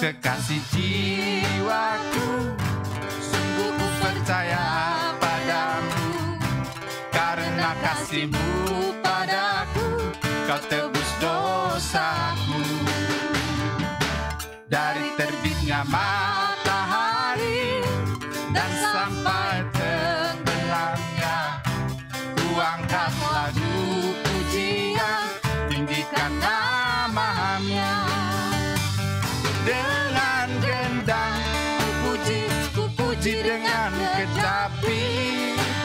kekasih jiwaku, sungguh ku percaya padamu. Karena kasih-Mu padaku, Kau tebus dosaku. Dari terbitnya matahari dan sampai terbenamnya, ku angkat lagu pujian, tinggikan nama-Nya. Dengan gendang ku puji dengan kecapi,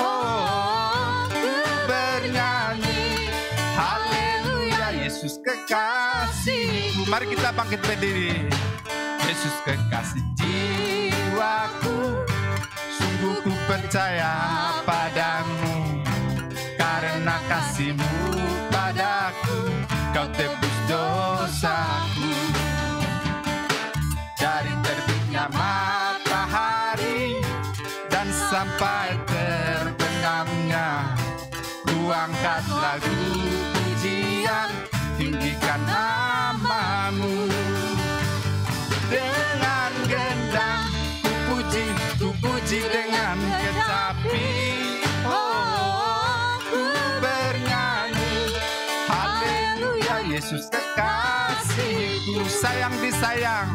oh ku bernyanyi haleluya. Yesus kekasih-Ku. Mari kita bangkit berdiri. Yesus kekasih jiwaku, sungguh ku percaya padamu. Karena kasih-Mu padaku, Kau tebus dosaku. Dari terbitnya matahari dan sampai terbenamnya, ku angkat lagu pujian, tinggikan nama-Mu. Dengan gendang ku puji dengan kecapi, oh ku bernyanyi haleluya. Yesus kekasih-Ku. Sayang disayang,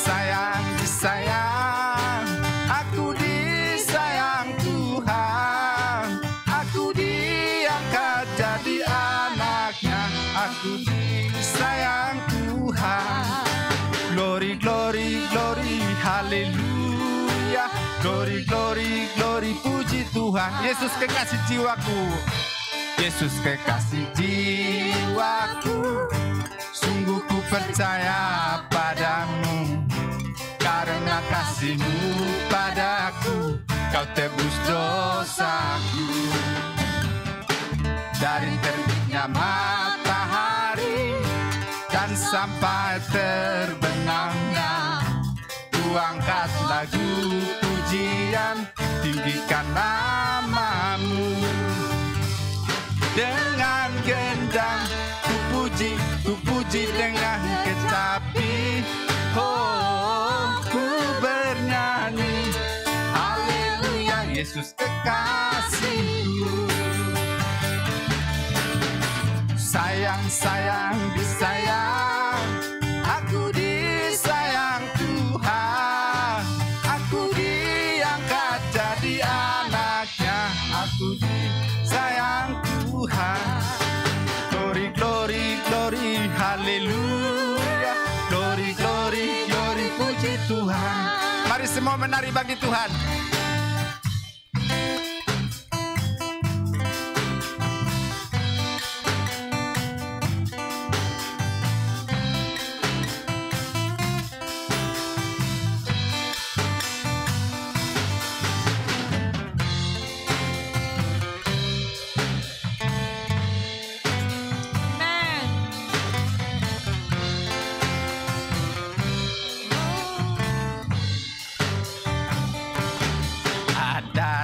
sayang disayang, aku disayang Tuhan. Aku diangkat jadi anak-Nya, aku disayang Tuhan. Glory, glory, glory, haleluya. Glory, glory, glory, puji Tuhan. Yesus kekasih jiwaku, Yesus kekasih jiwaku, sungguh ku percaya padamu. Karena kasih-Mu padaku, Kau tebus dosaku. Dari terbitnya matahari dan sampai terbenamnya, ku angkat lagu pujian, tinggikan nama-Mu. Dengan gendang ku puji dengan kecapi, oh ku bernyanyi haleluya. Yesus kekasih-Ku. Sayang disayang, aku disayang Tuhan. Aku diangkat jadi anak-Nya, aku disayang Tuhan. Glory, glory, glory, haleluya. Glory, glory, glory, puji Tuhan. Mari semua menari bagi Tuhan.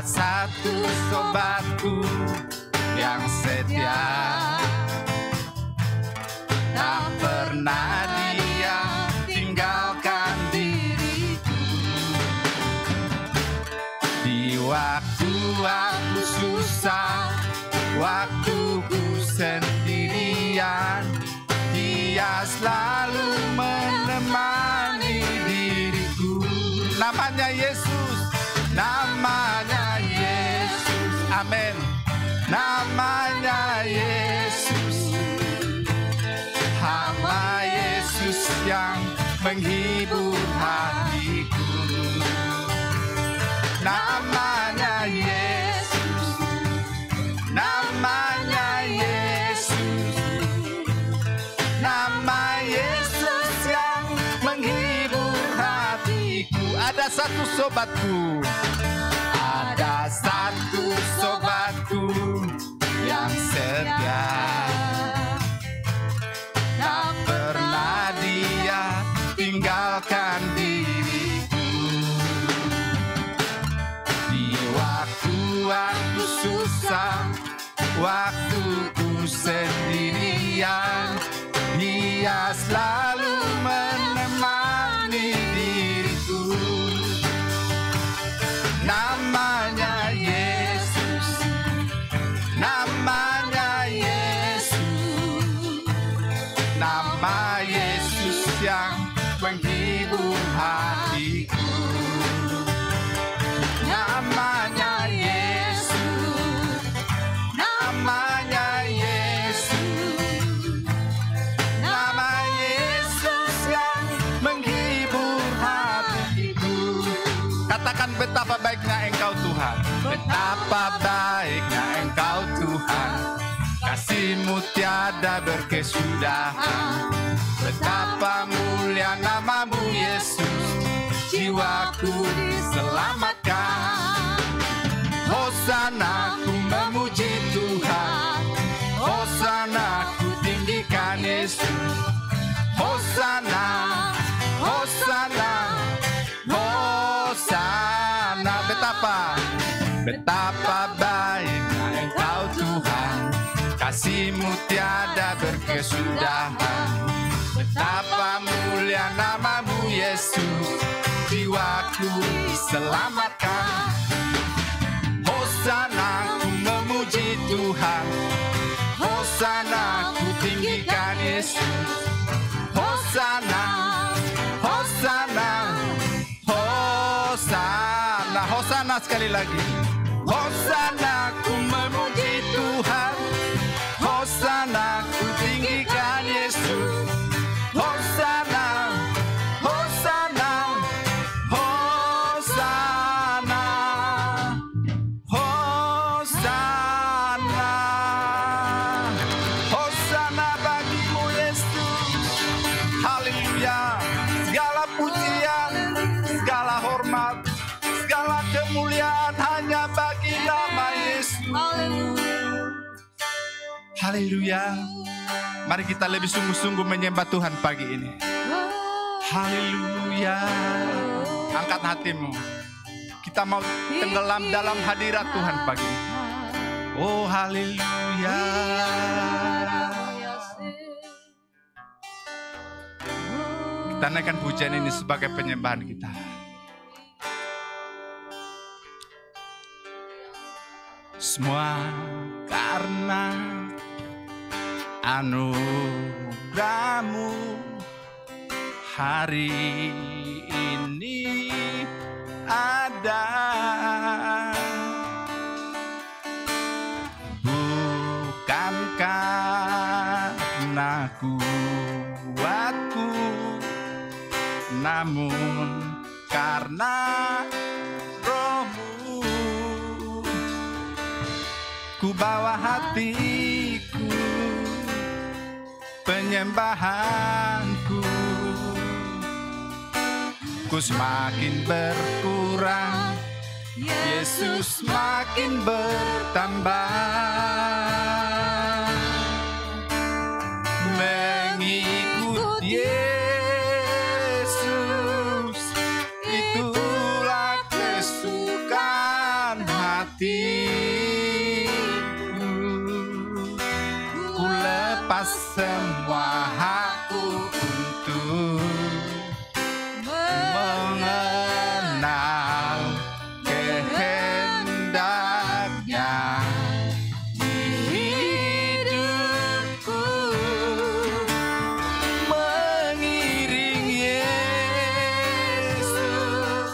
Satu sobatku yang setia, tak pernah dia tinggalkan diriku. Di waktu aku susah, waktu ku sendirian, Dia selalu menemani diriku. Namanya Yesus, namanya Yesus, amin. Namanya Yesus, hamba Yesus yang menghibur hatiku. Namanya Yesus, namanya Yesus, nama Yesus yang menghibur hatiku. Ada satu sobatku, ada satu sobatku yang setia, tak pernah dia tinggalkan diriku. Di waktu aku susah, waktu ku sendirian, Dia selalu menghibur hatiku. Namanya Yesus, namanya Yesus, nama Yesus yang menghibur hatiku. Katakan betapa baiknya Engkau Tuhan, betapa baiknya Engkau Tuhan, kasih-Mu tiada berkesudahan. Betapa mulia nama-Mu Yesus, jiwaku diselamatkan. Hosana ku memuji Tuhan, Hosana ku tinggikan Yesus. Hosana, Hosana, Hosana. Betapa baiknya Engkau Tuhan, kasih-Mu tiada berkesudahan. Betapa mulia nama-Mu Yesus, jiwaku diselamatkan. Hosana ku memuji Tuhan, Hosana ku tinggikan Yesus. Hosana, Hosana, Hosana. Hosana sekali lagi. Hosana ku memuji Tuhan, Hosana ku tinggikan Yesus. Hosana, Hosana, Hosana, Hosana, Hosana bagi-Mu Yesus. Haleluya. Segala pujian, segala hormat, segala kemuliaan hanya bagi nama Yesus. Haleluya. Mari kita lebih sungguh-sungguh menyembah Tuhan pagi ini. Haleluya. Angkat hatimu. Kita mau tenggelam dalam hadirat Tuhan pagi ini. Oh haleluya. Kita naikkan pujian ini sebagai penyembahan kita. Semua karena anugerah-Mu hari ini ada, bukan karena kuatku, namun karena Roh-Mu. Ku bawa hatiku, penyembahanku, ku semakin berkurang, Yesus makin bertambah. Mengikut Yesus, itulah kesukaan hatiku. Ku lepas semua hakku untuk mengenal kehendaknya di hidupku. Mengiring Yesus,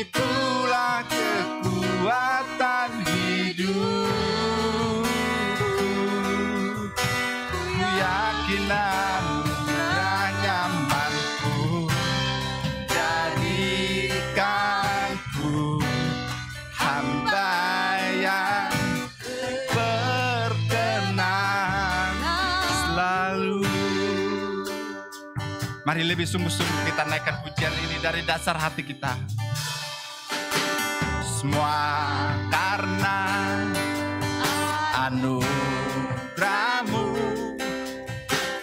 itulah kekuatan hidup. Anugerah-Nya mampu jadikanku hamba yang berkenan selalu. Mari lebih sungguh-sungguh kita naikkan pujian ini dari dasar hati kita. Semua karena anugerah-Mu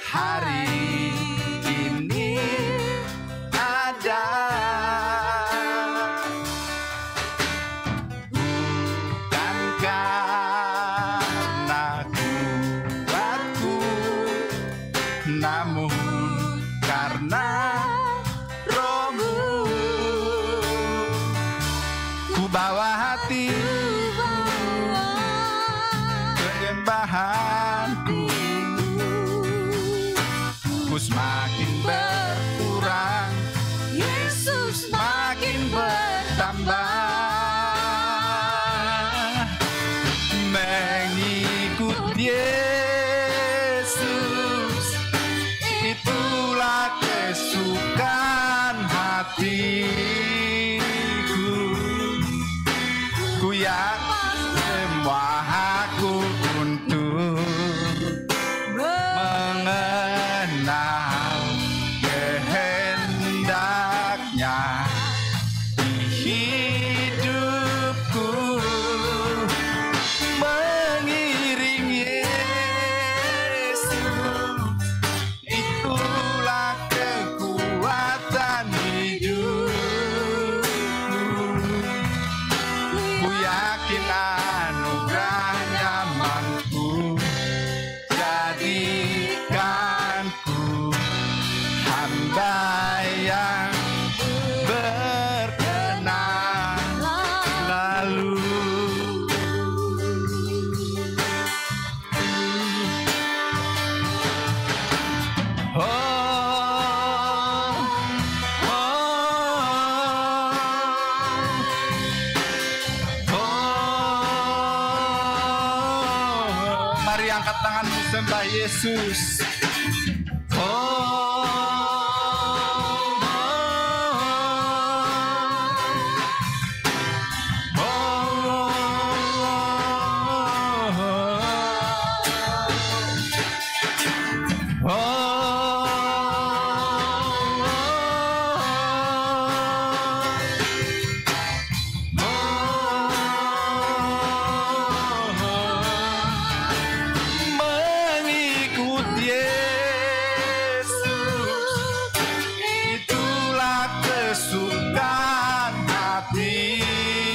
hari ini ada, bukan karena kuatku, namun karena Roh-Mu. Ku bawa hati, penyembahanku, ku semakin berkurang, Yesus, itulah kesukaan hatiku. Ku yakin semua aku untuk mengenal kehendaknya di hidupku, mengiring Yesus, itulah kekuatan hidupku. Ku yakin anugerahnya mampu jadikanku hamba yang berkenan lalu. Oh, oh, oh. Mari angkat tanganmu sembah Yesus. Mengikut Yesus, itulah kesukaan hatiku.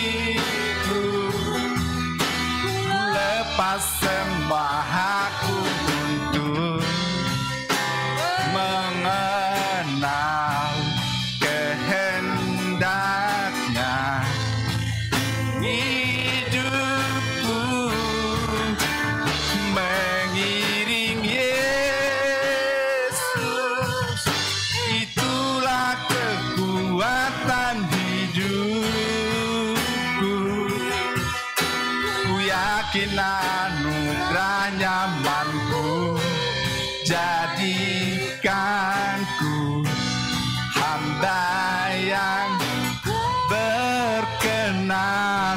Ku lepas semua aku untuk mengenal kehendaknya. Hidupku mengiring Yesus, itulah kekuatan hidupku. Ku yakin anugerahnya mampu jadikanku hamba yang berkenan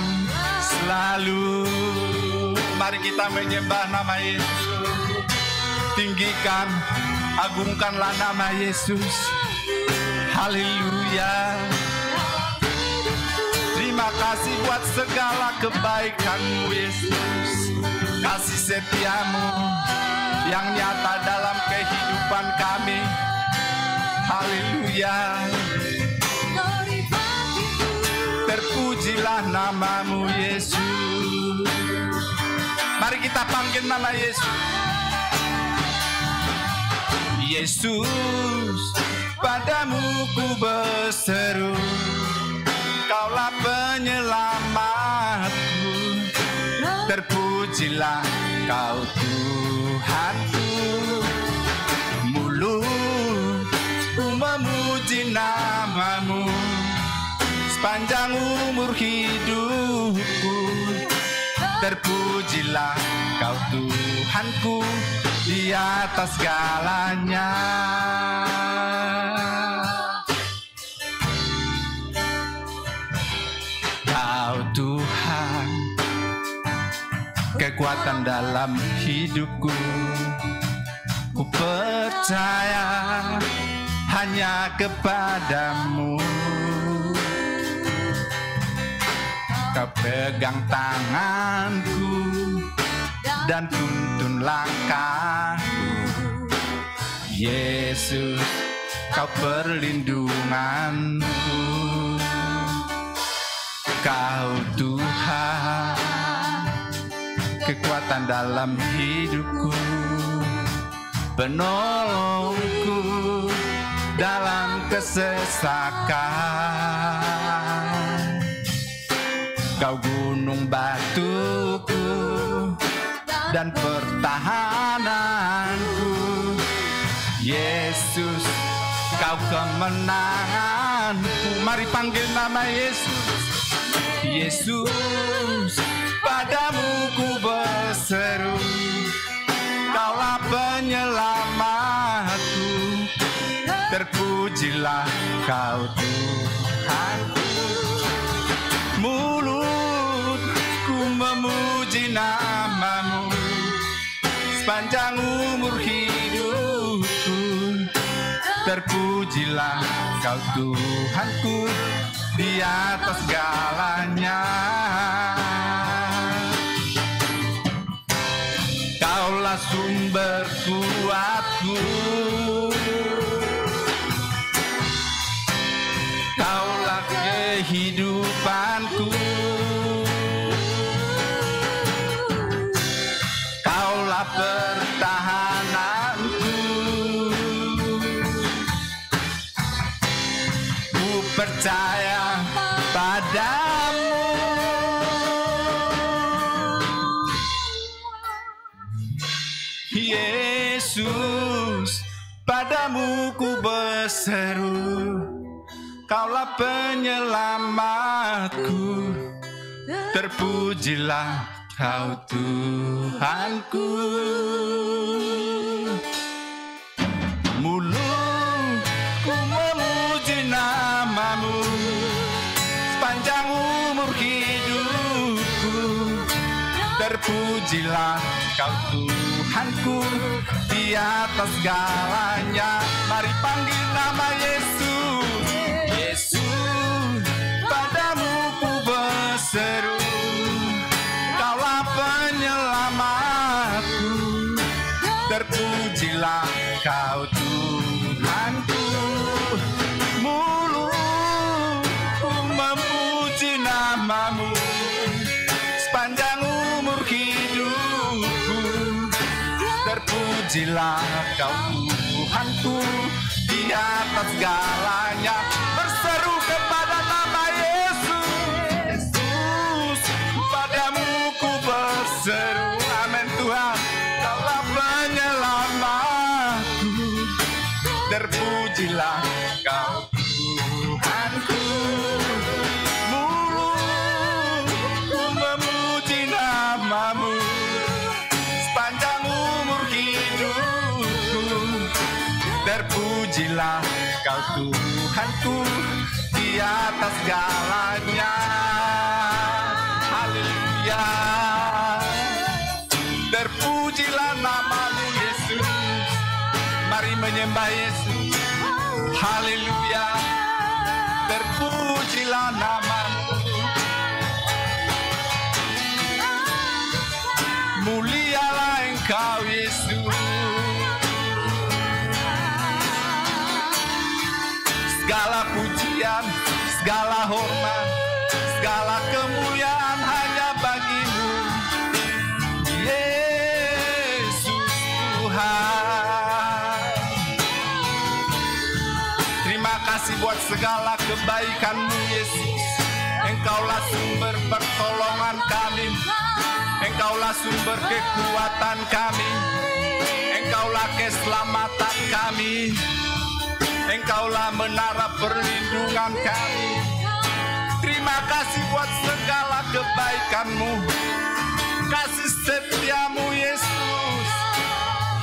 selalu. Mari kita menyembah nama Yesus. Tinggikan, agungkanlah nama Yesus. Haleluya. Terima kasih buat segala kebaikan-Mu Yesus. Kasih setia-Mu yang nyata dalam kehidupan kami. Haleluya. Terpujilah nama-Mu Yesus. Mari kita panggil nama Yesus. Yesus, padamu ku berseru, Kaulah penyelamatku. Terpujilah Kau Tuhanku. Mulutku memuji nama-Mu sepanjang umur hidupku. Terpujilah Kau Tuhanku di atas segalanya. Kau Tuhan, kekuatan dalam hidupku. Ku percaya hanya kepadamu. Kau pegang tanganku dan tuntun langkahku. Yesus, Kau perlindunganku. Kau Tuhan, kekuatan dalam hidupku, penolongku dalam kesesakan. Kau gunung batuku dan pertahananku. Yesus, Kau kemenanganku. Mari panggil nama Yesus. Yesus, padamu ku berseru, Kaulah Kaulah penyelamatku, terpujilah Kau Tuhanku. Mulutku memuji nama-Mu sepanjang umur hidupku. Terpujilah Kau Tuhanku di atas segalanya. Kaulah sumber kuatku, Kaulah kehidupanku, Kaulah pertahananku. Ku percaya padamu, Yesus, padamu ku berseru. Kaulah penyelamatku, terpujilah Kau Tuhanku. Mulutku memuji nama-Mu sepanjang umur hidupku. Terpujilah Kau Tuhanku di atas segalanya. Mari panggil nama Yesus. Yesus, padamu ku berseru. Kaulah penyelamatku, terpujilah Kau Tuhanku. Mulutku memuji nama-Mu sepanjang umur hidupku. Terpujilah Kau Tuhanku di atas segalanya. Berseru kepada nama Yesus. Yesus, padamu ku berseru. Amin Tuhan. Kaulah penyelamatku, terpujilah Kau Tuhanku. Mulutku memuji nama-Mu sepanjang umur hidupku. Terpujilah Kau Tuhanku di atas segalanya. Haleluya. Terpujilah nama-Mu Yesus. Mari menyembah Yesus. Haleluya. Terpujilah nama-Mu. Mulialah Engkau Yesus. Segala pujian, segala hormat, segala kemuliaan hanya bagi-Mu, Yesus Tuhan. Terima kasih buat segala kebaikan-Mu Yesus. Engkaulah sumber pertolongan kami, Engkaulah sumber kekuatan kami, Engkaulah keselamatan kami, Engkaulah menara perlindungan kami. Terima kasih buat segala kebaikan-Mu, kasih setia-Mu Yesus.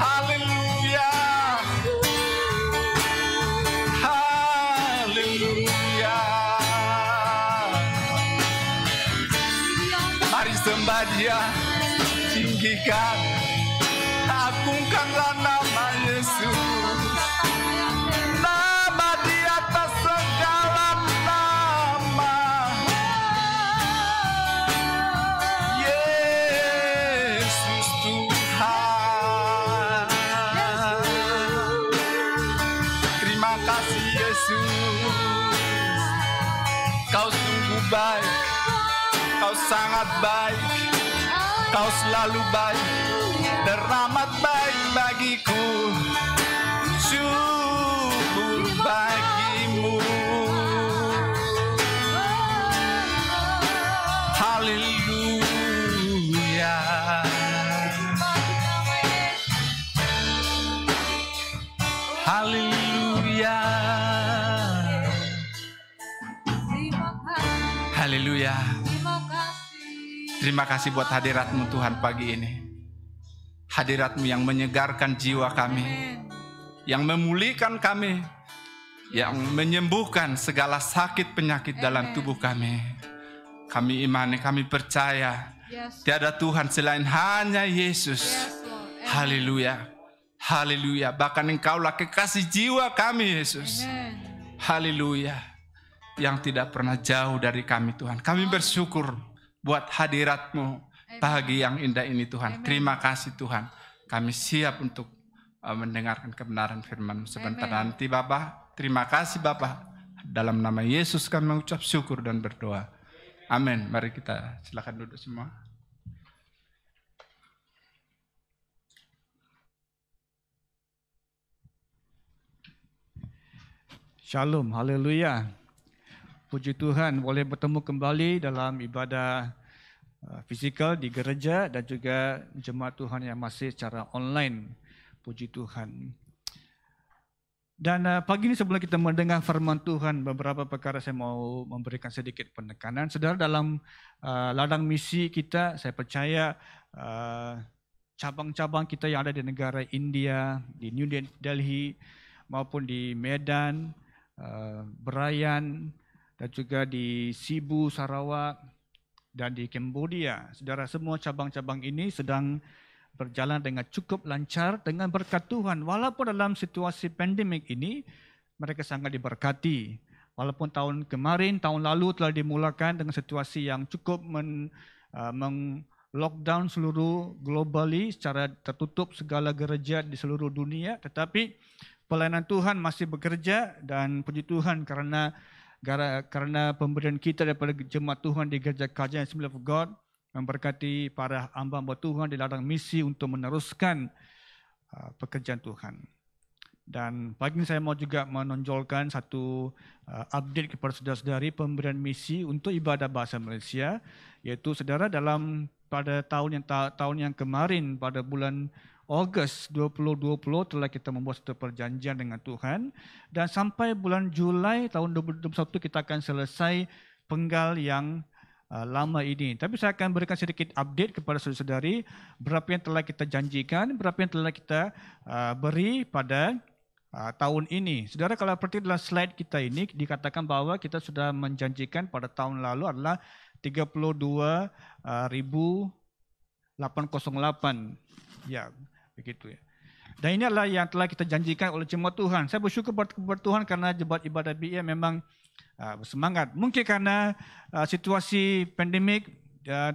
Haleluya. Haleluya. Mari sembah Dia, tinggikan, agungkanlah nama Yesus. Kau sungguh baik, Kau sangat baik, Kau selalu baik, teramat baik bagiku. Syukur bagi-Mu. Haleluya. Haleluya. Haleluya. Terima kasih buat hadirat-Mu Tuhan pagi ini. Hadirat-Mu yang menyegarkan jiwa kami, yang memulihkan kami, yang menyembuhkan segala sakit penyakit dalam tubuh kami. Kami imani, kami percaya, tiada Tuhan selain hanya Yesus. Haleluya, haleluya. Bahkan Engkaulah kekasih jiwa kami, Yesus. Haleluya, yang tidak pernah jauh dari kami, Tuhan. Kami bersyukur buat hadirat-Mu pagi yang indah ini, Tuhan. Terima kasih, Tuhan. Kami siap untuk mendengarkan kebenaran firman-Mu sebentar nanti, Bapa. Terima kasih, Bapa. Dalam nama Yesus kami mengucap syukur dan berdoa. Amin. Mari kita silakan duduk semua. Shalom, haleluya. Puji Tuhan boleh bertemu kembali dalam ibadah fizikal di gereja dan juga jemaat Tuhan yang masih secara online. Puji Tuhan. Dan pagi ini sebelum kita mendengar firman Tuhan, beberapa perkara saya mau memberikan sedikit penekanan. Saudara, dalam ladang misi kita, saya percaya cabang-cabang kita yang ada di negara India, di New Delhi, maupun di Medan, Berayan, dan juga di Sibu, Sarawak, dan di Cambodia. Saudara, semua cabang-cabang ini sedang berjalan dengan cukup lancar dengan berkat Tuhan. Walaupun dalam situasi pandemik ini, mereka sangat diberkati. Walaupun tahun kemarin, tahun lalu telah dimulakan dengan situasi yang cukup lockdown seluruh globally, secara tertutup segala gereja di seluruh dunia. Tetapi pelayanan Tuhan masih bekerja dan puji Tuhan karena pemberian kita daripada jemaat Tuhan di Gereja Kajian Assembly of God, memberkati para hamba-hamba Tuhan di ladang misi untuk meneruskan pekerjaan Tuhan. Dan pagi ini saya mau juga menonjolkan satu update kepada saudara-saudari pemberian misi untuk ibadah bahasa Malaysia, yaitu saudara pada tahun yang kemarin, pada bulan Ogos 2020 telah kita membuat satu perjanjian dengan Tuhan, dan sampai bulan Julai tahun 2021 kita akan selesai penggal yang lama ini. Tapi saya akan berikan sedikit update kepada saudara-saudari berapa yang telah kita janjikan, berapa yang telah kita beri pada tahun ini. Saudara, kalau seperti dalam slide kita ini dikatakan bahwa kita sudah menjanjikan pada tahun lalu adalah 32,808. Ya, begitu ya. Dan ini adalah yang telah kita janjikan oleh jemaat Tuhan. Saya bersyukur kepada Tuhan karena jemaat ibadah BM memang bersemangat. Mungkin karena situasi pandemik,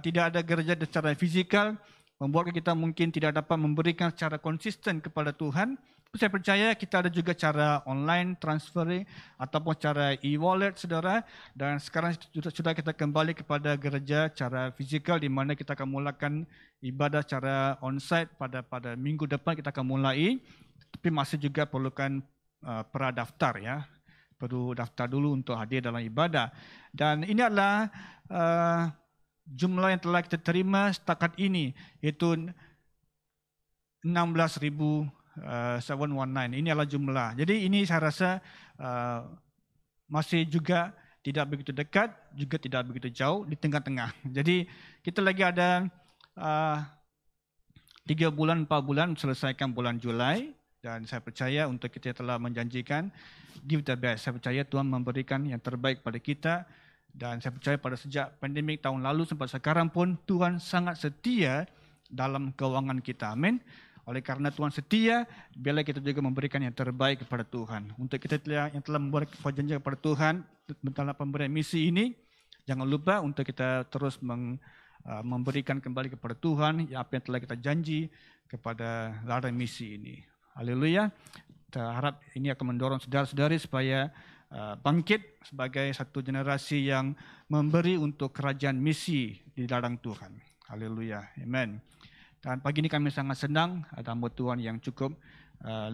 tidak ada gereja secara fizikal, membuat kita mungkin tidak dapat memberikan secara konsisten kepada Tuhan. Saya percaya kita ada juga cara online transferring ataupun cara e-wallet, saudara. Dan sekarang sudah kita kembali kepada gereja cara fizikal, di mana kita akan mulakan ibadah secara onsite pada minggu depan kita akan mulai. Tapi masih juga perlukan pradaftar, ya. Perlu daftar dulu untuk hadir dalam ibadah. Dan ini adalah jumlah yang telah kita terima setakat ini, iaitu 16,719. Ini adalah jumlah. Jadi ini saya rasa masih juga tidak begitu dekat, juga tidak begitu jauh, di tengah-tengah. Jadi kita lagi ada 3 bulan, 4 bulan selesaikan bulan Julai. Dan saya percaya untuk kita telah menjanjikan give the best. Saya percaya Tuhan memberikan yang terbaik pada kita. Dan saya percaya pada sejak pandemik tahun lalu sampai sekarang pun Tuhan sangat setia dalam keuangan kita. Amin. Oleh karena Tuhan setia, biarlah kita juga memberikan yang terbaik kepada Tuhan. Untuk kita yang telah membuat perjanjian kepada Tuhan dalam pemberian misi ini, jangan lupa untuk kita terus memberikan kembali kepada Tuhan apa yang telah kita janji kepada ladang misi ini. Haleluya. Kita harap ini akan mendorong saudara-saudari supaya bangkit sebagai satu generasi yang memberi untuk kerajaan misi di ladang Tuhan. Haleluya. Amen. Dan pagi ini kami sangat senang ada hamba Tuhan yang cukup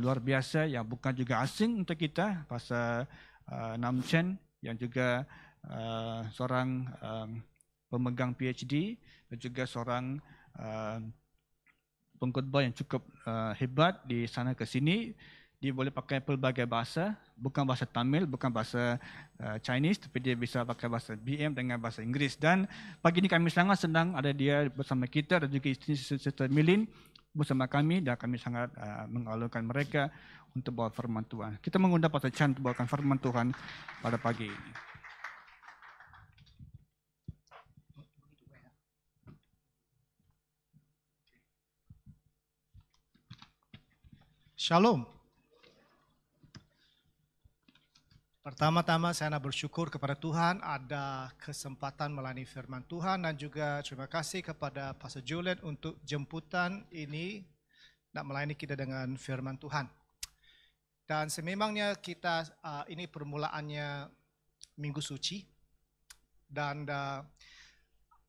luar biasa, yang bukan juga asing untuk kita, Pastor Nam Chen, yang juga seorang pemegang PhD dan juga seorang pengkhotbah yang cukup hebat di sana ke sini. Dia boleh pakai pelbagai bahasa, bukan bahasa Tamil, bukan bahasa Chinese, tapi dia bisa pakai bahasa BM dengan bahasa Inggeris. Dan pagi ini kami sangat senang ada dia bersama kita dan juga isteri Sister Milin bersama kami dan kami sangat mengalurkan mereka untuk bawa firman Tuhan. Kita mengundang Pastor Chan untuk bawakan firman Tuhan pada pagi ini. Shalom. Pertama-tama saya nak bersyukur kepada Tuhan ada kesempatan melayani firman Tuhan, dan juga terima kasih kepada Pastor Julian untuk jemputan ini nak melayani kita dengan firman Tuhan. Dan sememangnya kita ini permulaannya Minggu Suci, dan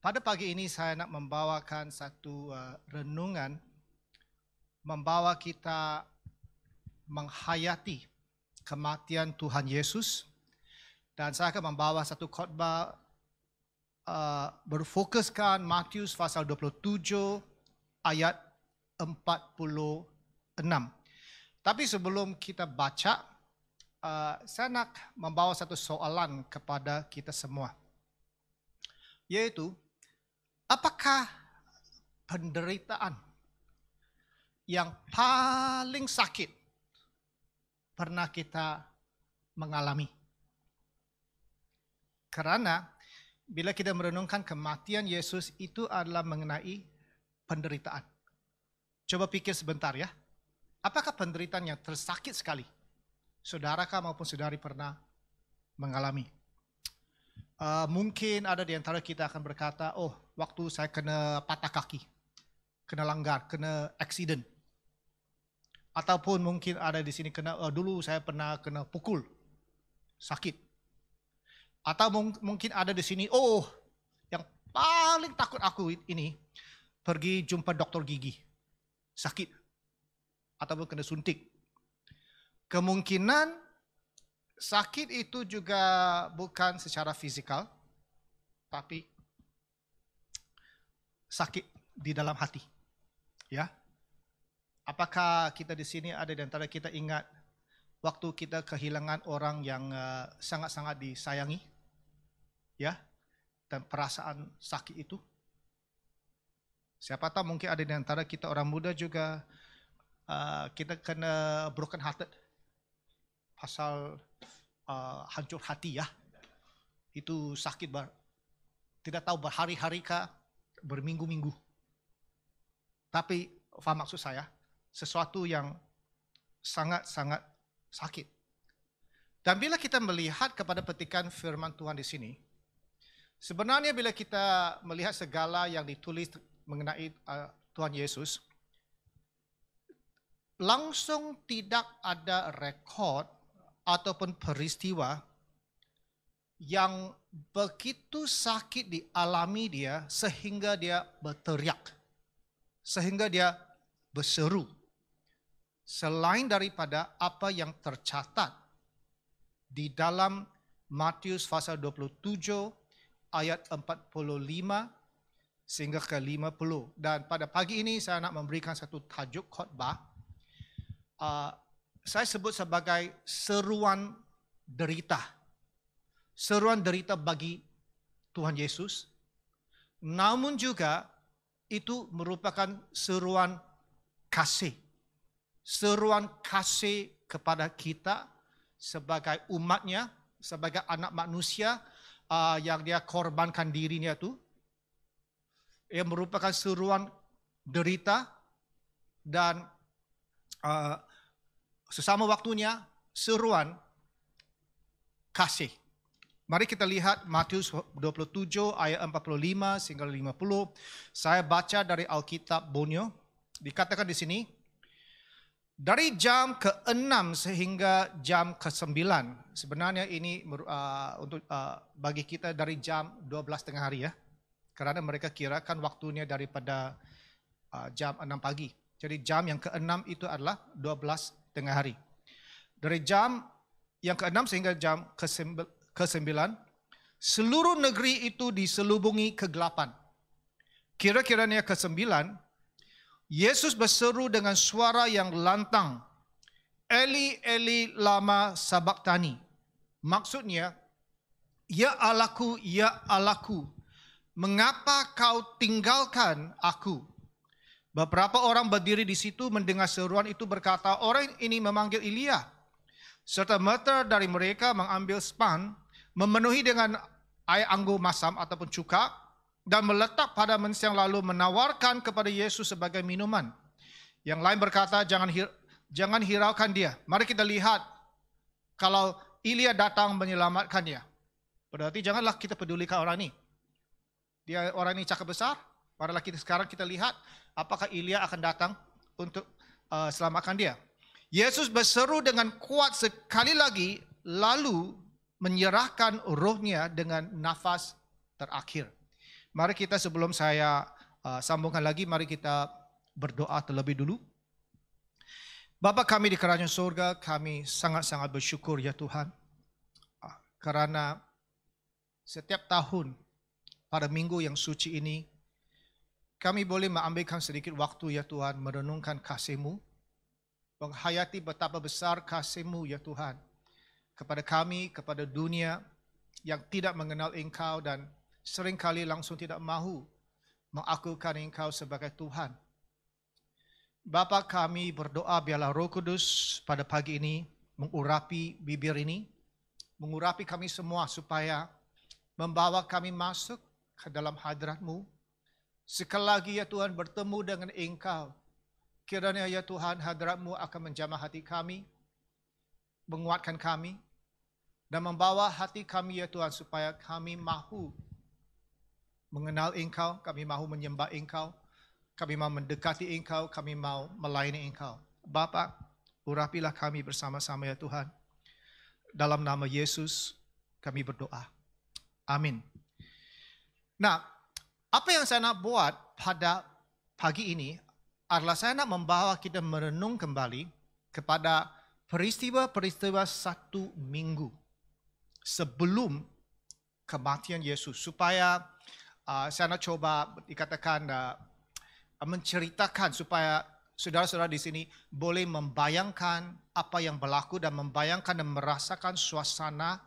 pada pagi ini saya nak membawakan satu renungan membawa kita menghayati kematian Tuhan Yesus, dan saya akan membawa satu khotbah berfokuskan Matius pasal 27 ayat 46. Tapi sebelum kita baca, saya nak membawa satu soalan kepada kita semua, yaitu apakah penderitaan yang paling sakit pernah kita mengalami? Karena bila kita merenungkan kematian Yesus itu adalah mengenai penderitaan. Coba pikir sebentar ya. Apakah penderitaan yang tersakit sekali saudarakah maupun saudari pernah mengalami? Mungkin ada di antara kita akan berkata, oh waktu saya kena patah kaki, kena langgar, kena accident. Ataupun mungkin ada di sini dulu saya pernah kena pukul, sakit. Atau mungkin ada di sini, yang paling takut aku ini pergi jumpa dokter gigi, sakit. Ataupun kena suntik. Kemungkinan sakit itu juga bukan secara fisikal, tapi sakit di dalam hati. Ya. Apakah kita di sini ada di antara kita ingat waktu kita kehilangan orang yang sangat-sangat disayangi, ya, dan perasaan sakit itu? Siapa tahu mungkin ada di antara kita orang muda juga kita kena broken hearted, pasal hancur hati ya. Itu sakit tidak tahu berhari-hari kah, berminggu-minggu. Tapi faham maksud saya? Sesuatu yang sangat-sangat sakit. Dan bila kita melihat kepada petikan firman Tuhan di sini, sebenarnya bila kita melihat segala yang ditulis mengenai Tuhan Yesus, langsung tidak ada rekod ataupun peristiwa yang begitu sakit dialami dia sehingga dia berteriak, sehingga dia berseru, selain daripada apa yang tercatat di dalam Matius pasal 27 ayat 45 sehingga ke 50. Dan pada pagi ini saya nak memberikan satu tajuk khotbah. Saya sebut sebagai seruan derita. Seruan derita bagi Tuhan Yesus. Namun juga itu merupakan seruan kasih. Seruan kasih kepada kita sebagai umatnya, sebagai anak manusia yang dia korbankan dirinya itu. Ia merupakan seruan derita dan sesama waktunya seruan kasih. Mari kita lihat Matius 27 ayat 45 hingga 50. Saya baca dari Alkitab Bonyo. Dikatakan di sini, dari jam ke-6 sehingga jam ke-9. Sebenarnya ini untuk bagi kita dari jam 12 tengah hari ya. Kerana mereka kirakan waktunya daripada jam 6 pagi. Jadi jam yang ke-6 itu adalah 12 tengah hari. Dari jam yang ke-6 sehingga jam ke-9, seluruh negeri itu diselubungi kegelapan. Kira-kiranya ke-9, Yesus berseru dengan suara yang lantang, Eli, Eli, lama sabachthani. Maksudnya, ya Allahku, mengapa kau tinggalkan aku? Beberapa orang berdiri di situ mendengar seruan itu berkata, orang ini memanggil Elia. Serta-merta dari mereka mengambil span, memenuhi dengan air anggur masam ataupun cuka, dan meletak pada mensiang lalu menawarkan kepada Yesus sebagai minuman. Yang lain berkata, jangan hiraukan dia. Mari kita lihat kalau Elia datang menyelamatkan dia. Berarti janganlah kita pedulikan orang ini. Dia orang ini cakap besar. Marilah sekarang kita lihat apakah Elia akan datang untuk selamatkan dia. Yesus berseru dengan kuat sekali lagi, lalu menyerahkan rohnya dengan nafas terakhir. Mari kita sebelum saya sambungkan lagi, mari kita berdoa terlebih dulu. Bapa kami di kerajaan surga, kami sangat-sangat bersyukur ya Tuhan. Karena setiap tahun pada minggu yang suci ini, kami boleh mengambilkan sedikit waktu ya Tuhan, merenungkan kasih-Mu, menghayati betapa besar kasih-Mu ya Tuhan, kepada kami, kepada dunia yang tidak mengenal Engkau dan seringkali langsung tidak mahu mengakukan Engkau sebagai Tuhan. Bapa kami berdoa biarlah Roh Kudus pada pagi ini mengurapi bibir ini, mengurapi kami semua supaya membawa kami masuk ke dalam hadirat-Mu. Sekali lagi ya Tuhan bertemu dengan Engkau. Kiranya ya Tuhan hadirat-Mu akan menjamah hati kami, menguatkan kami, dan membawa hati kami ya Tuhan supaya kami mahu mengenal Engkau, kami mahu menyembah Engkau, kami mau mendekati Engkau, kami mau melayani Engkau. Bapa, urapilah kami bersama-sama ya Tuhan. Dalam nama Yesus kami berdoa. Amin. Nah, apa yang saya nak buat pada pagi ini adalah saya nak membawa kita merenung kembali kepada peristiwa-peristiwa satu minggu sebelum kematian Yesus. Supaya saya nak coba dikatakan menceritakan supaya saudara-saudara di sini boleh membayangkan apa yang berlaku dan membayangkan dan merasakan suasana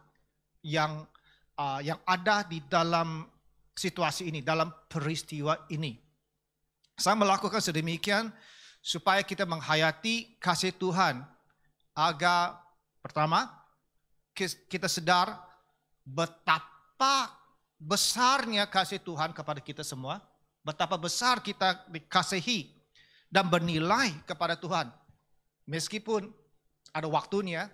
yang ada di dalam situasi ini, dalam peristiwa ini. Saya melakukan sedemikian supaya kita menghayati kasih Tuhan agar pertama kita sedar betapa besarnya kasih Tuhan kepada kita semua. Betapa besar kita dikasihi dan bernilai kepada Tuhan. Meskipun ada waktunya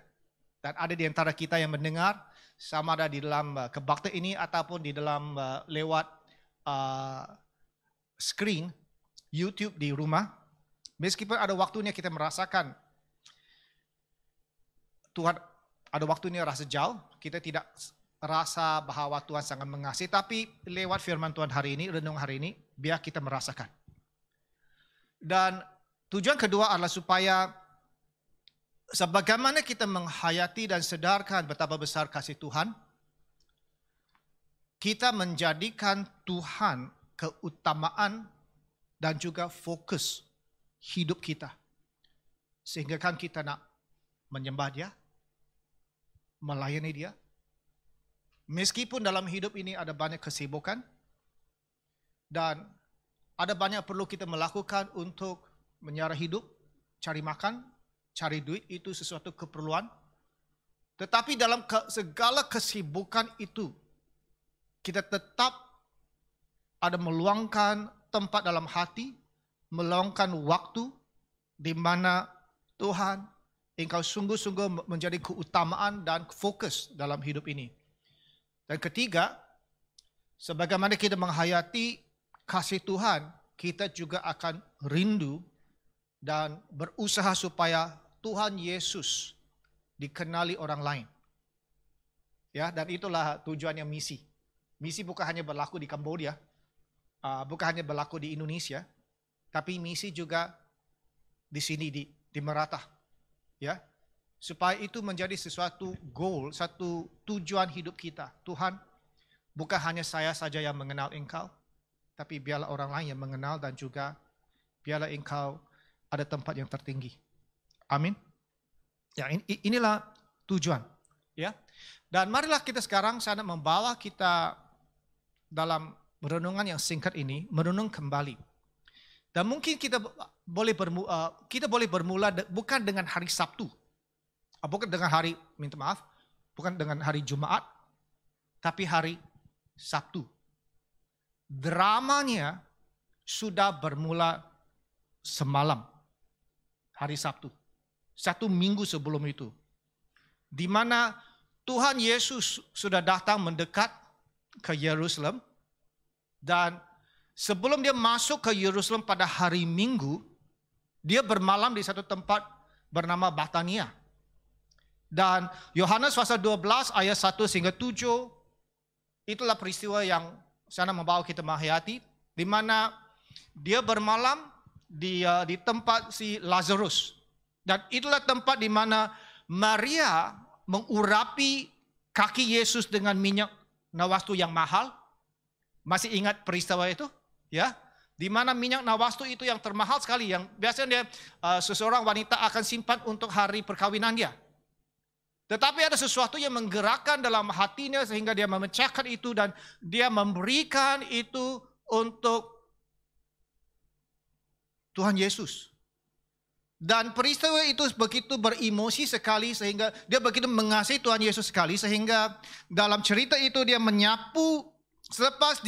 dan ada di antara kita yang mendengar, sama ada di dalam kebaktian ini ataupun di dalam lewat screen YouTube di rumah. Meskipun ada waktunya kita merasakan Tuhan, ada waktunya rasa jauh, kita tidak rasa bahwa Tuhan sangat mengasihi, tapi lewat firman Tuhan hari ini, renung hari ini, biar kita merasakan. Dan tujuan kedua adalah supaya sebagaimana kita menghayati dan sedarkan betapa besar kasih Tuhan, kita menjadikan Tuhan keutamaan dan juga fokus hidup kita. Sehingga kan kita nak menyembah Dia, melayani Dia. Meskipun dalam hidup ini ada banyak kesibukan dan ada banyak perlu kita melakukan untuk menyara hidup, cari makan, cari duit, itu sesuatu keperluan. Tetapi dalam segala kesibukan itu, kita tetap ada meluangkan tempat dalam hati, meluangkan waktu di mana Tuhan, Engkau sungguh-sungguh menjadi keutamaan dan fokus dalam hidup ini. Dan ketiga, sebagaimana kita menghayati kasih Tuhan, kita juga akan rindu dan berusaha supaya Tuhan Yesus dikenali orang lain. Ya, dan itulah tujuannya misi. Misi bukan hanya berlaku di Kamboja, bukan hanya berlaku di Indonesia, tapi misi juga di sini di Meratah. Ya. Supaya itu menjadi sesuatu goal, satu tujuan hidup kita. Tuhan, bukan hanya saya saja yang mengenal Engkau, tapi biarlah orang lain yang mengenal dan juga biarlah Engkau ada tempat yang tertinggi. Amin. Ya, inilah tujuan. Ya. Dan marilah kita sekarang saya nak membawa kita dalam renungan yang singkat ini, merenung kembali Dan mungkin kita boleh bermula bukan dengan hari Sabtu. Bukan dengan hari, bukan dengan hari Jumaat, tapi hari Sabtu. Dramanya sudah bermula semalam, hari Sabtu. 1 minggu sebelum itu. Di mana Tuhan Yesus sudah datang mendekat ke Yerusalem. Dan sebelum dia masuk ke Yerusalem pada hari Minggu, dia bermalam di satu tempat bernama Batania. Dan Yohanes pasal 12 ayat 1 hingga 7, itulah peristiwa yang sana membawa kita menghayati, di mana dia bermalam di tempat si Lazarus. Dan itulah tempat di mana Maria mengurapi kaki Yesus dengan minyak nawastu yang mahal. Masih ingat peristiwa itu? Ya, di mana minyak nawastu itu yang termahal sekali, yang biasanya seseorang wanita akan simpan untuk hari perkawinan dia. Tetapi ada sesuatu yang menggerakkan dalam hatinya sehingga dia memecahkan itu dan dia memberikan itu untuk Tuhan Yesus. Dan peristiwa itu begitu beremosi sekali sehingga dia begitu mengasihi Tuhan Yesus sekali sehingga dalam cerita itu dia menyapu. Selepas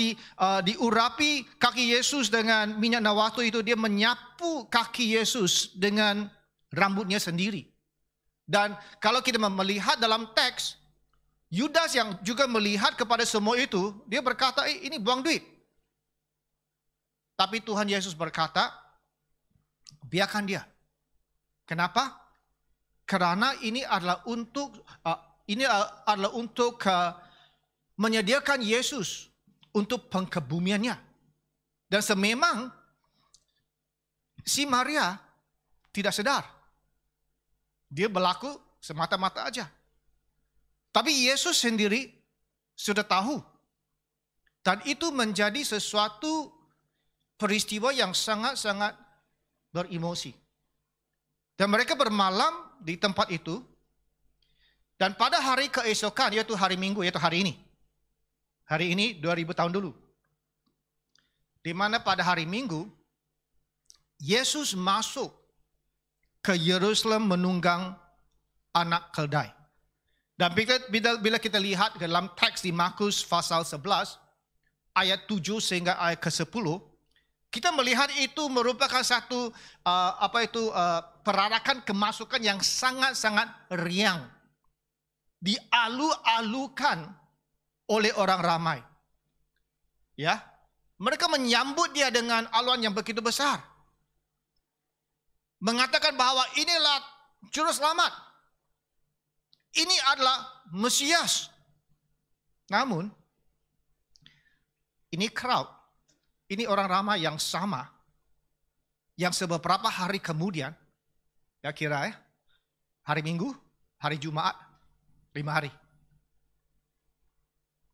diurapi kaki Yesus dengan minyak nawastu itu, dia menyapu kaki Yesus dengan rambutnya sendiri. Dan kalau kita melihat dalam teks, Yudas yang juga melihat kepada semua itu, dia berkata, ini buang duit. Tapi Tuhan Yesus berkata, biarkan dia. Kenapa? Karena ini adalah untuk menyediakan Yesus untuk pengkebumiannya. Dan sememang si Maria tidak sadar. Dia berlaku semata-mata aja. Tapi Yesus sendiri sudah tahu. Dan itu menjadi sesuatu peristiwa yang sangat-sangat beremosi. Dan mereka bermalam di tempat itu. Dan pada hari keesokan, yaitu hari Minggu, yaitu hari ini. Hari ini 2000 tahun dulu. Di mana pada hari Minggu, Yesus masuk ke Yerusalem menunggang anak keldai. Dan bila kita lihat dalam teks di Markus pasal 11, ayat 7 sehingga ayat ke-10, kita melihat itu merupakan satu perarakan kemasukan yang sangat-sangat riang. Dialu-alukan oleh orang ramai. Ya, mereka menyambut dia dengan aluan yang begitu besar. Mengatakan bahwa inilah juru selamat. Ini adalah Mesias. Namun, ini crowd, ini orang ramai yang sama, yang beberapa hari kemudian, hari Minggu, hari Jumaat, 5 hari.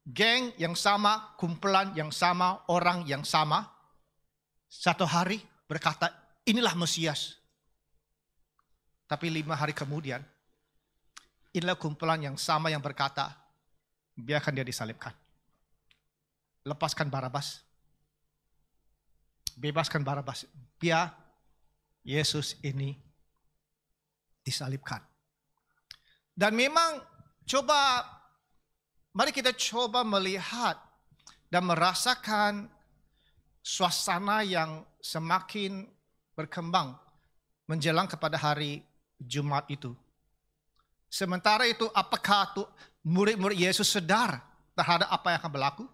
Geng yang sama, kumpulan yang sama, orang yang sama, satu hari berkata, inilah Mesias. Tapi 5 hari kemudian, inilah kumpulan yang sama yang berkata, biarkan dia disalibkan. Lepaskan Barabas. Bebaskan Barabas. Biar Yesus ini disalibkan. Dan memang mari kita coba melihat dan merasakan suasana yang semakin berkembang menjelang kepada hari Jumat itu. Sementara itu, apakah murid-murid Yesus sadar terhadap apa yang akan berlaku?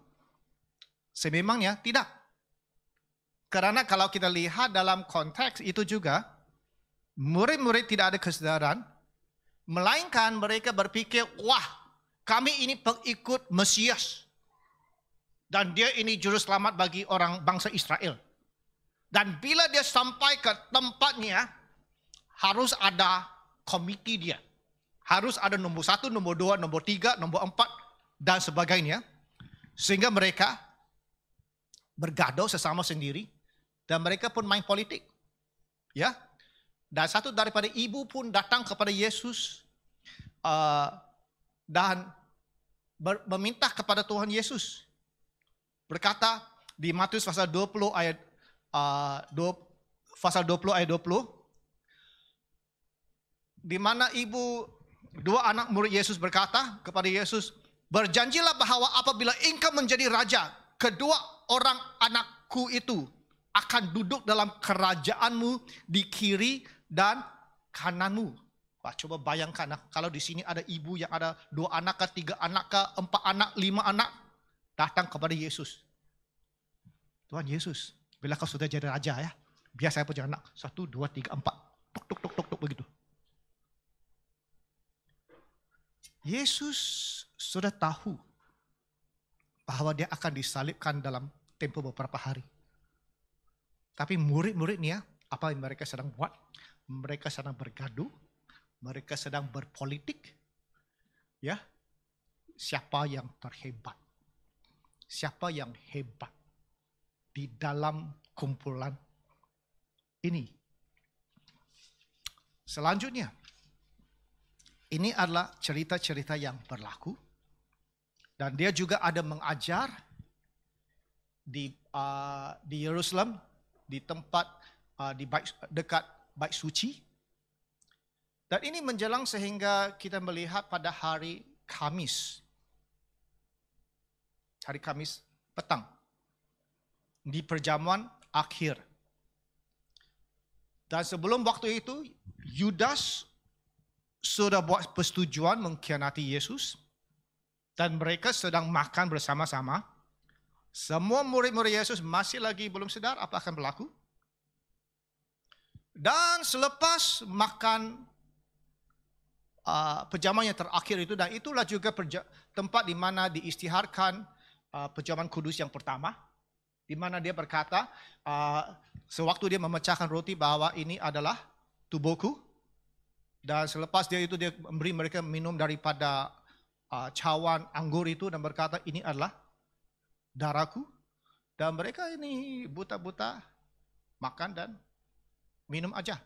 Sememangnya tidak. Karena kalau kita lihat dalam konteks itu juga, murid-murid tidak ada kesadaran, melainkan mereka berpikir, wah, kami ini pengikut Mesias. Dan dia ini juru selamat bagi orang bangsa Israel. Dan bila dia sampai ke tempatnya, harus ada komiti dia. Harus ada nomor 1, nomor 2, nomor 3, nomor 4, dan sebagainya. Sehingga mereka bergaduh sesama sendiri. Dan mereka pun main politik. Ya. Dan satu daripada ibu pun datang kepada Yesus. Dan meminta kepada Tuhan Yesus. Berkata di Matius pasal 20 ayat pasal 20 ayat 20, di mana dua anak murid Yesus berkata kepada Yesus, berjanjilah bahwa apabila engkau menjadi raja, kedua orang anakku itu akan duduk dalam kerajaanmu di kiri dan kananmu. Wah, coba bayangkan kalau di sini ada ibu yang ada 2 anak, 3 anak, 4 anak, 5 anak datang kepada Yesus. Tuhan Yesus, bila kau sudah jadi raja ya, biar saya punya anak. 1, 2, 3, 4. Tuk, tuk, tuk, tuk, tuk, begitu. Yesus sudah tahu bahwa dia akan disalibkan dalam tempo beberapa hari. Tapi murid-muridnya, apa yang mereka sedang buat? Mereka sedang bergaduh, mereka sedang berpolitik. Ya, siapa yang terhebat? Siapa yang hebat di dalam kumpulan ini? Selanjutnya, ini adalah cerita-cerita yang berlaku. Dan dia juga ada mengajar di Yerusalem, di tempat dekat Bait Suci. Dan ini menjelang sehingga kita melihat pada hari Kamis. Hari Kamis petang. Di perjamuan akhir. Dan sebelum waktu itu, Yudas sudah buat persetujuan mengkhianati Yesus. Dan mereka sedang makan bersama-sama. Semua murid-murid Yesus masih lagi belum sedar apa akan berlaku. Dan selepas makan perjamuan yang terakhir itu, dan itulah juga tempat di mana diisytiharkan perjamuan kudus yang pertama, di mana dia berkata, sewaktu dia memecahkan roti bahwa ini adalah tubuhku, dan selepas dia memberi mereka minum daripada cawan anggur itu dan berkata ini adalah darahku, dan mereka ini buta-buta makan dan minum aja.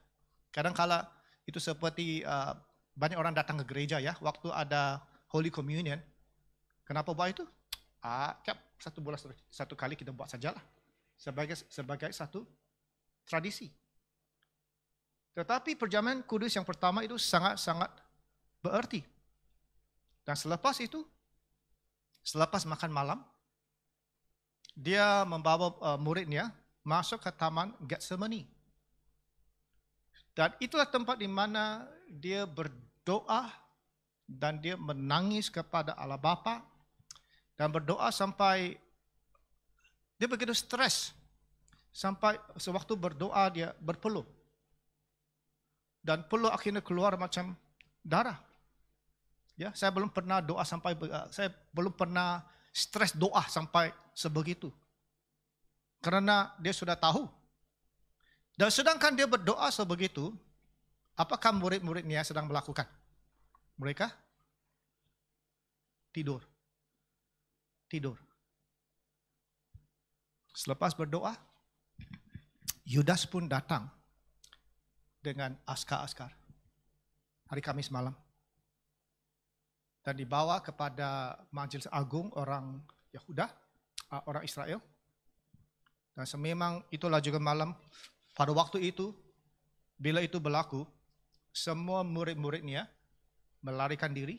Kadang-kala itu seperti banyak orang datang ke gereja ya, waktu ada Holy Communion. Kenapa buat itu? Satu bulan satu kali kita buat sajalah sebagai satu tradisi. Tetapi perjamuan kudus yang pertama itu sangat-sangat berarti. Dan selepas itu, selepas makan malam, dia membawa muridnya masuk ke taman Getsemani. Dan itulah tempat di mana dia berdoa dan dia menangis kepada Allah Bapa dan berdoa sampai dia begitu stres sampai sewaktu berdoa dia berpeluh. Dan peluh akhirnya keluar macam darah. Ya, saya belum pernah stres doa sampai sebegitu. Karena dia sudah tahu. Dan sedangkan dia berdoa sebegitu, apakah murid-muridnya sedang melakukan? Mereka tidur. Selepas berdoa, Yudas pun datang dengan askar-askar hari Kamis malam. Dan dibawa kepada Majelis Agung orang Yahuda, orang Israel. Dan sememang itulah juga malam, pada waktu itu, bila itu berlaku, semua murid-muridnya melarikan diri.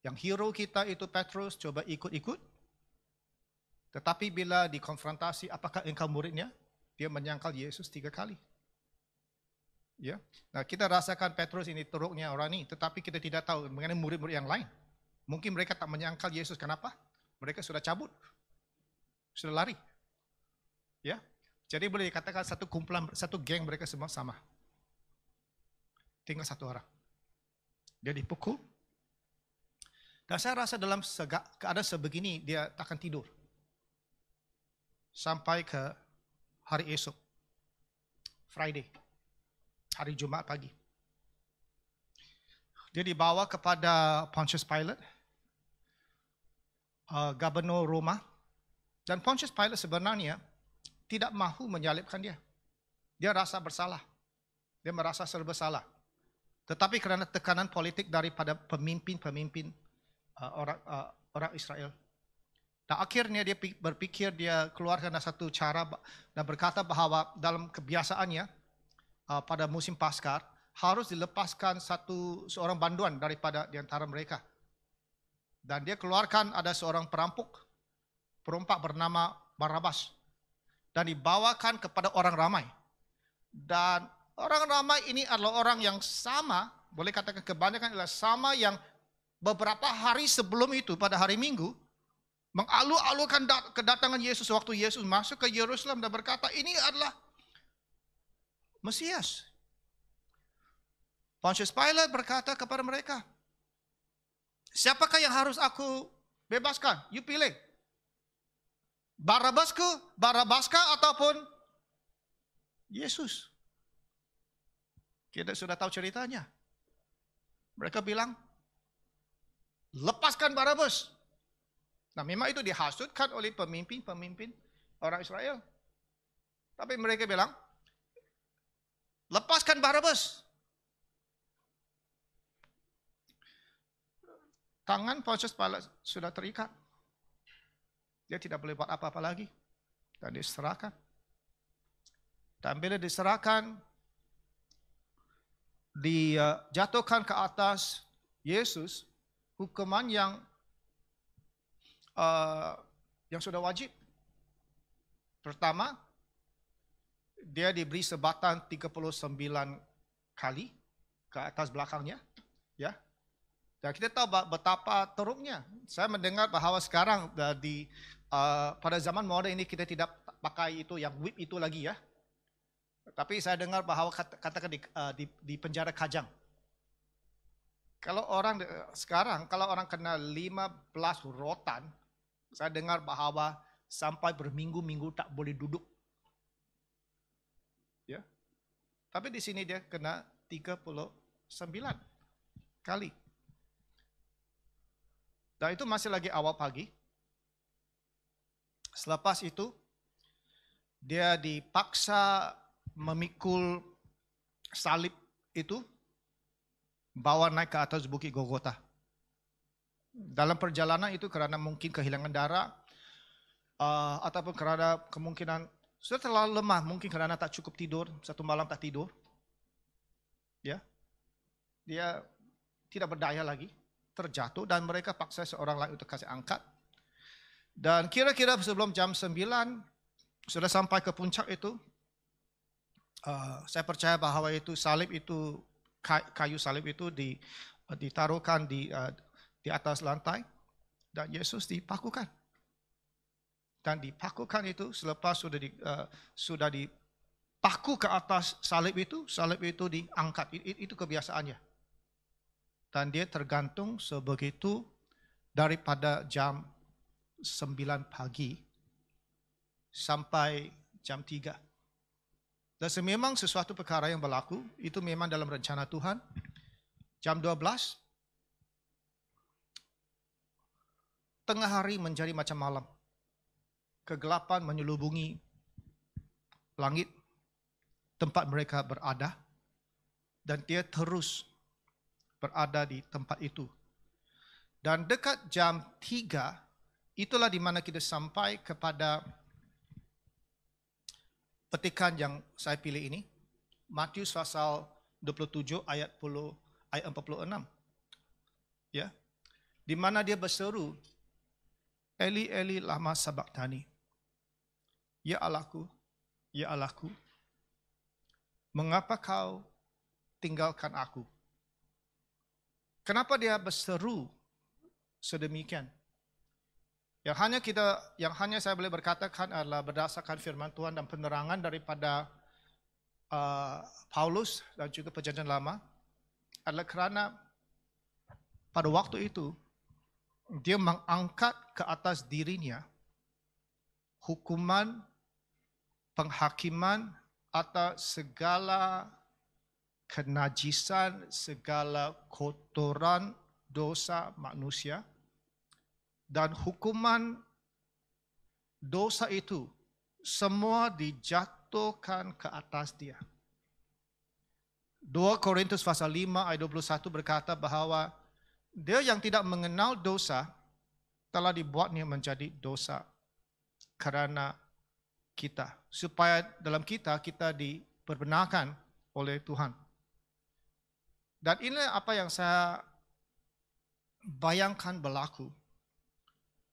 Yang hero kita itu Petrus coba ikut-ikut. Tetapi bila dikonfrontasi, apakah engkau muridnya? Dia menyangkal Yesus 3 kali. Ya, nah kita rasakan Petrus ini teruknya orang ini, tetapi kita tidak tahu mengenai murid-murid yang lain. Mungkin mereka tak menyangkal Yesus. Kenapa? Mereka sudah cabut, sudah lari. Ya, jadi boleh dikatakan satu kumpulan, satu geng mereka semua sama. Tinggal satu orang. Dia dipukul. Dan saya rasa dalam keadaan sebegini dia takkan tidur. Sampai ke hari esok. Friday. Hari Jumat pagi. Dia dibawa kepada Pontius Pilate. Gubernur Roma. Dan Pontius Pilate sebenarnya tidak mahu menyalibkan dia. Dia rasa bersalah. Dia merasa serba salah. Tetapi kerana tekanan politik daripada pemimpin-pemimpin orang Israel, Dan akhirnya dia berpikir, dia keluarkan satu cara dan berkata bahwa dalam kebiasaannya pada musim Paskar harus dilepaskan seorang banduan daripada di antara mereka. Dan dia keluarkan ada seorang perompak bernama Barabas. Dan dibawakan kepada orang ramai. Dan orang ramai ini adalah orang yang sama, boleh katakan kebanyakan adalah sama yang beberapa hari sebelum itu pada hari Minggu, mengalu-alukan kedatangan Yesus waktu Yesus masuk ke Yerusalem dan berkata, ini adalah Mesias. Pontius Pilate berkata kepada mereka, siapakah yang harus aku bebaskan? You pilih. Barabaskah ataupun Yesus? Kita sudah tahu ceritanya. Mereka bilang, lepaskan Barabas. Nah, memang itu dihasutkan oleh pemimpin orang Israel. Tapi mereka bilang, lepaskan Barabas. Tangan Pontius Pilate sudah terikat. Dia tidak boleh buat apa-apa lagi. Dan diserahkan. Dan bila diserahkan, dijatuhkan ke atas Yesus, hukuman yang sudah wajib. Pertama, dia diberi sebatan 39 kali ke atas belakangnya, ya. Dan kita tahu betapa teruknya. Saya mendengar bahwa sekarang pada zaman moden ini kita tidak pakai itu yang whip itu lagi, ya. Tapi saya dengar bahwa katakan di penjara Kajang. Kalau orang kena 15 rotan, saya dengar bahwa sampai berminggu-minggu tak boleh duduk. Ya. Tapi di sini dia kena 39 kali. Dan itu masih lagi awal pagi. Selepas itu, dia dipaksa memikul salib itu, bawa naik ke atas bukit Golgota. Dalam perjalanan itu karena mungkin kehilangan darah, ataupun karena kemungkinan sudah terlalu lemah, mungkin karena tak cukup tidur, satu malam tak tidur. Ya, dia tidak berdaya lagi, terjatuh dan mereka paksa seorang lain untuk kasih angkat. Dan kira-kira sebelum jam 9 sudah sampai ke puncak itu, saya percaya bahwa itu salib itu, kayu salib itu ditaruhkan di atas lantai dan Yesus dipakukan. Dan dipakukan itu selepas sudah dipaku ke atas salib itu diangkat. Itu kebiasaannya. Dan dia tergantung sebegitu daripada jam 9 pagi sampai jam 3. Dan memang sesuatu perkara yang berlaku, itu memang dalam rencana Tuhan. Jam 12, tengah hari menjadi macam malam. Kegelapan menyelubungi langit tempat mereka berada. Dan dia terus berada di tempat itu. Dan dekat jam 3, itulah di mana kita sampai kepada petikan yang saya pilih ini. Matius pasal 27 ayat 46. Ya. Di mana dia berseru, Eli Eli lama sabachthani. Ya Allahku, ya Allahku, mengapa kau tinggalkan aku? Kenapa dia berseru sedemikian? Yang hanya saya boleh berkatakan adalah berdasarkan firman Tuhan dan penerangan daripada Paulus dan juga Perjanjian Lama, adalah kerana pada waktu itu dia mengangkat ke atas dirinya hukuman, penghakiman atas segala kenajisan, segala kotoran dosa manusia, dan hukuman dosa itu semua dijatuhkan ke atas dia. 2 Korintus pasal 5 ayat 21 berkata bahwa dia yang tidak mengenal dosa, telah dibuatnya menjadi dosa karena kita, supaya dalam kita diperbenarkan oleh Tuhan. Dan ini apa yang saya bayangkan berlaku.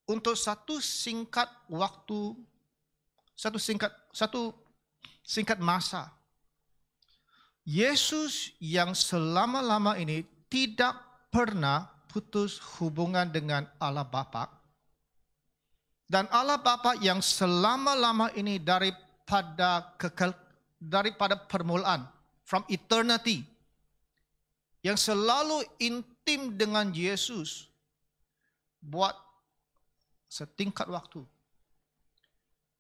Untuk satu singkat waktu, satu singkat masa, Yesus yang selama-lama ini tidak pernah putus hubungan dengan Allah Bapa, dan Allah Bapa yang selama-lama ini daripada permulaan, from eternity, yang selalu intim dengan Yesus buat setingkat waktu.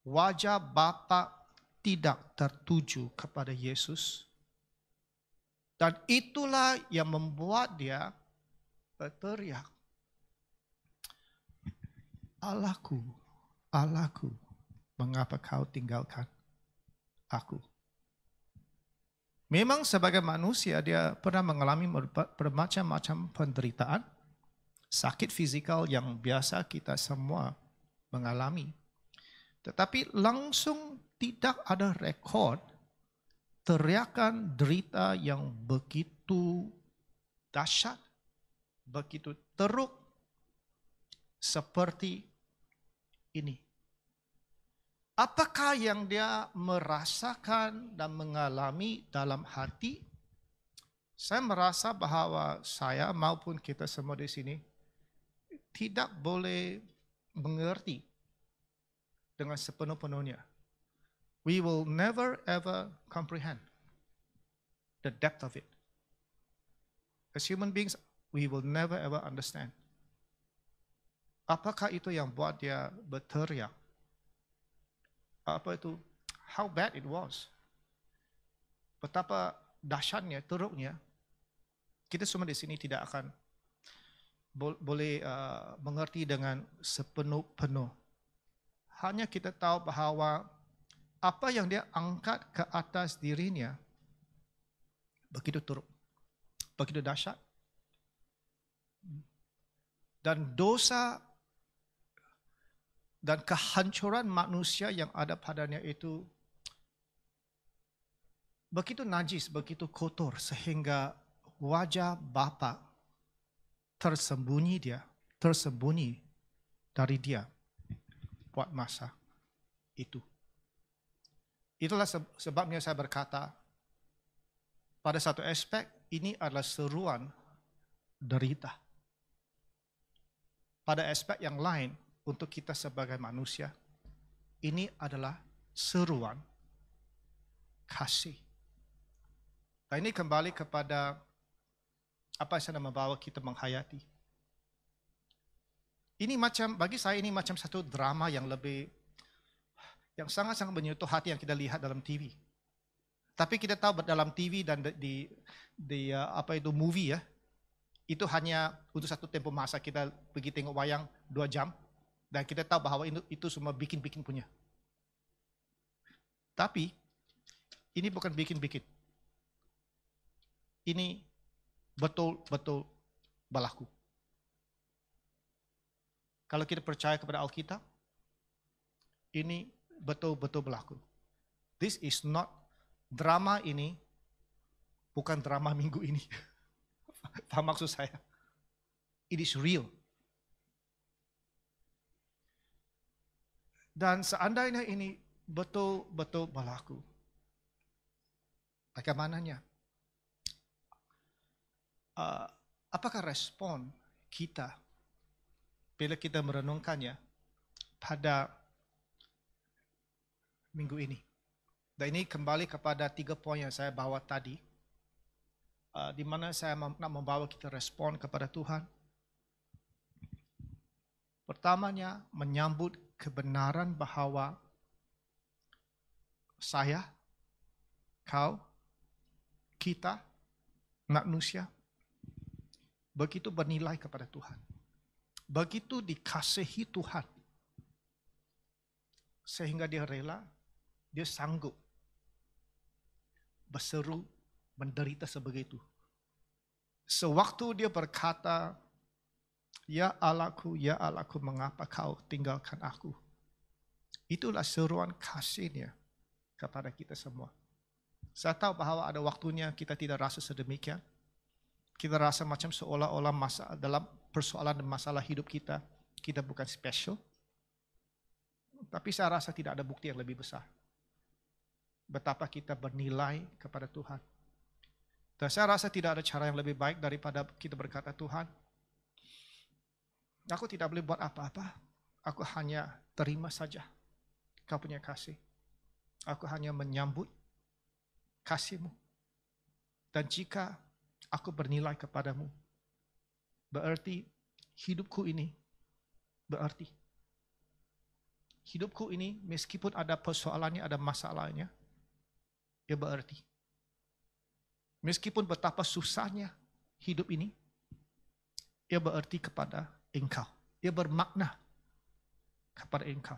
Wajah Bapa tidak tertuju kepada Yesus. Dan itulah yang membuat dia berteriak, Allahku, Allahku, mengapa kau tinggalkan aku? Memang sebagai manusia dia pernah mengalami bermacam-macam penderitaan, sakit fizikal yang biasa kita semua mengalami. Tetapi langsung tidak ada rekod teriakan derita yang begitu dahsyat, begitu teruk seperti ini. Apakah yang dia merasakan dan mengalami dalam hati? Saya merasa bahwa saya maupun kita semua di sini tidak boleh mengerti dengan sepenuh-penuhnya. We will never ever comprehend the depth of it. As human beings, we will never ever understand. Apakah itu yang buat dia berteriak? Apa itu? How bad it was. Betapa dahsyatnya, teruknya. Kita semua di sini tidak akan boleh mengerti dengan sepenuh-penuh. Hanya kita tahu bahwa apa yang dia angkat ke atas dirinya begitu teruk, begitu dahsyat. Dan dosa dan kehancuran manusia yang ada padanya itu begitu najis, begitu kotor sehingga wajah Bapa tersembunyi dari dia buat masa itu. Itulah sebabnya saya berkata, pada satu aspek ini adalah seruan derita. Pada aspek yang lain, untuk kita sebagai manusia, ini adalah seruan kasih. Dan ini kembali kepada apa yang sedang membawa kita menghayati. Ini bagi saya ini macam satu drama yang yang sangat-sangat menyentuh hati yang kita lihat dalam TV. Tapi kita tahu dalam TV dan di movie ya, itu hanya untuk satu tempo masa kita pergi tengok wayang 2 jam dan kita tahu bahwa itu semua bikin-bikin punya. Tapi ini bukan bikin-bikin. Ini betul-betul berlaku. Kalau kita percaya kepada Alkitab, ini betul-betul berlaku. This is not drama ini, bukan drama minggu ini. Paham maksud saya? It is real. Dan seandainya ini betul-betul berlaku, bagaimananya? Apakah respon kita bila kita merenungkannya pada minggu ini? Dan ini kembali kepada 3 poin yang saya bawa tadi, di mana saya nak membawa kita respon kepada Tuhan. Pertamanya, menyambut kebenaran bahwa saya, kau, kita, manusia, begitu bernilai kepada Tuhan. Begitu dikasihi Tuhan. Sehingga dia rela, dia sanggup berseru, menderita sebegitu. Sewaktu dia berkata, ya Allahku, mengapa kau tinggalkan aku? Itulah seruan kasihnya kepada kita semua. Saya tahu bahwa ada waktunya kita tidak rasa sedemikian. Kita rasa macam seolah-olah dalam persoalan dan masalah hidup kita bukan special. Tapi saya rasa tidak ada bukti yang lebih besar. Betapa kita bernilai kepada Tuhan. Dan saya rasa tidak ada cara yang lebih baik daripada kita berkata, Tuhan, aku tidak boleh buat apa-apa. Aku hanya terima saja kau punya kasih. Aku hanya menyambut kasih-Mu. Dan jika aku bernilai kepadamu, berarti hidupku ini berarti. Hidupku ini meskipun ada persoalannya, ada masalahnya, ya berarti. Meskipun betapa susahnya hidup ini, ia berarti kepada Engkau. Ia bermakna kepada Engkau.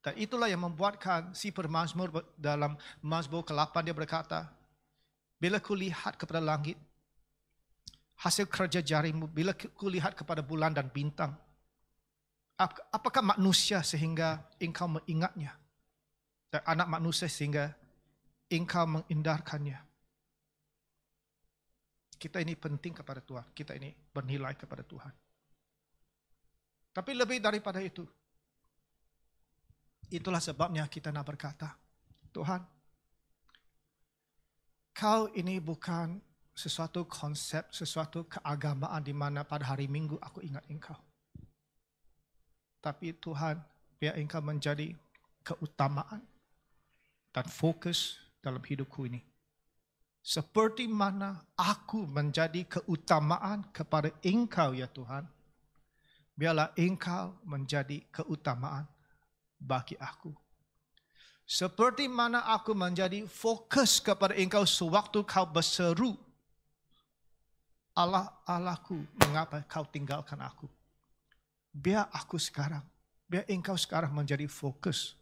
Dan itulah yang membuatkan si pemazmur dalam Mazmur ke-8 dia berkata, bila ku lihat kepada langit, hasil kerja jarimu, bila ku lihat kepada bulan dan bintang, apakah manusia sehingga engkau mengingatnya? Dan anak manusia sehingga engkau mengindarkannya. Kita ini penting kepada Tuhan. Kita ini bernilai kepada Tuhan. Tapi lebih daripada itu, itulah sebabnya kita nak berkata, Tuhan, kau ini bukan sesuatu konsep, sesuatu keagamaan di mana pada hari Minggu aku ingat engkau. Tapi Tuhan, biar engkau menjadi keutamaan dan fokus dalam hidupku ini. Seperti mana aku menjadi keutamaan kepada engkau ya Tuhan, biarlah engkau menjadi keutamaan bagi aku. Seperti mana aku menjadi fokus kepada engkau sewaktu kau berseru, Allah, Allahku, mengapa kau tinggalkan aku? Biar engkau sekarang menjadi fokus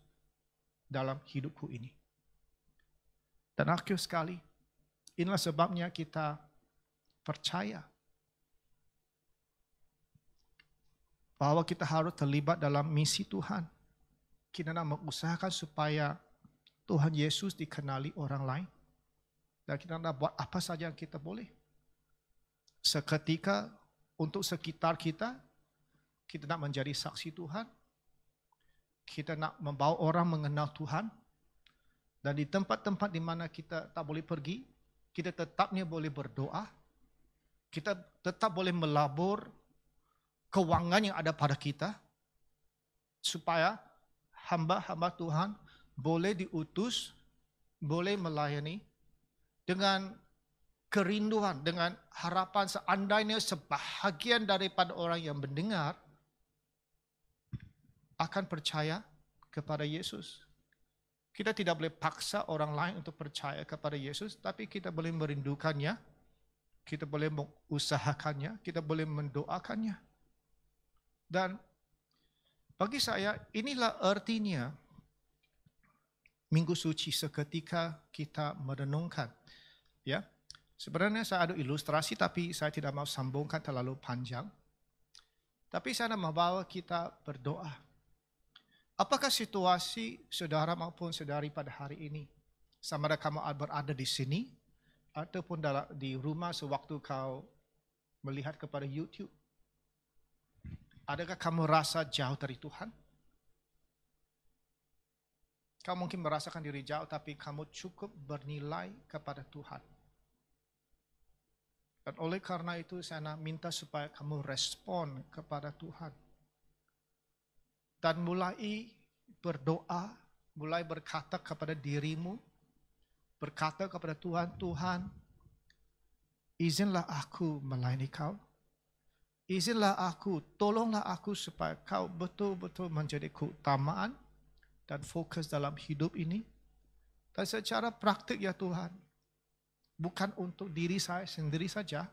dalam hidupku ini. Dan akhir sekali, inilah sebabnya kita percaya bahwa kita harus terlibat dalam misi Tuhan. Kita nak mengusahakan supaya Tuhan Yesus dikenali orang lain. Dan kita nak buat apa saja yang kita boleh. Seketika untuk sekitar kita nak menjadi saksi Tuhan. Kita nak membawa orang mengenal Tuhan. Dan di tempat-tempat di mana kita tak boleh pergi, kita tetapnya boleh berdoa. Kita tetap boleh melabur kewangan yang ada pada kita. Supaya hamba-hamba Tuhan boleh diutus, boleh melayani dengan kerinduan, dengan harapan seandainya sebahagian daripada orang yang mendengar akan percaya kepada Yesus. Kita tidak boleh paksa orang lain untuk percaya kepada Yesus, tapi kita boleh merindukannya, kita boleh mengusahakannya, kita boleh mendoakannya. Dan bagi saya, inilah artinya Minggu Suci seketika kita merenungkan. Ya, sebenarnya saya ada ilustrasi, tapi saya tidak mau sambungkan terlalu panjang. Tapi saya nak membawa kita berdoa. Apakah situasi saudara maupun saudari pada hari ini, sama ada kamu berada di sini, ataupun di rumah sewaktu kau melihat kepada YouTube, adakah kamu rasa jauh dari Tuhan? Kau mungkin merasakan diri jauh, tapi kamu cukup bernilai kepada Tuhan. Dan oleh karena itu saya nak minta supaya kamu respon kepada Tuhan. Dan mulai berdoa, mulai berkata kepada dirimu, berkata kepada Tuhan, Tuhan, izinlah aku melayani kau. Izinlah aku, tolonglah aku supaya kau betul-betul menjadi keutamaan dan fokus dalam hidup ini. Dan secara praktik ya Tuhan, bukan untuk diri saya sendiri saja,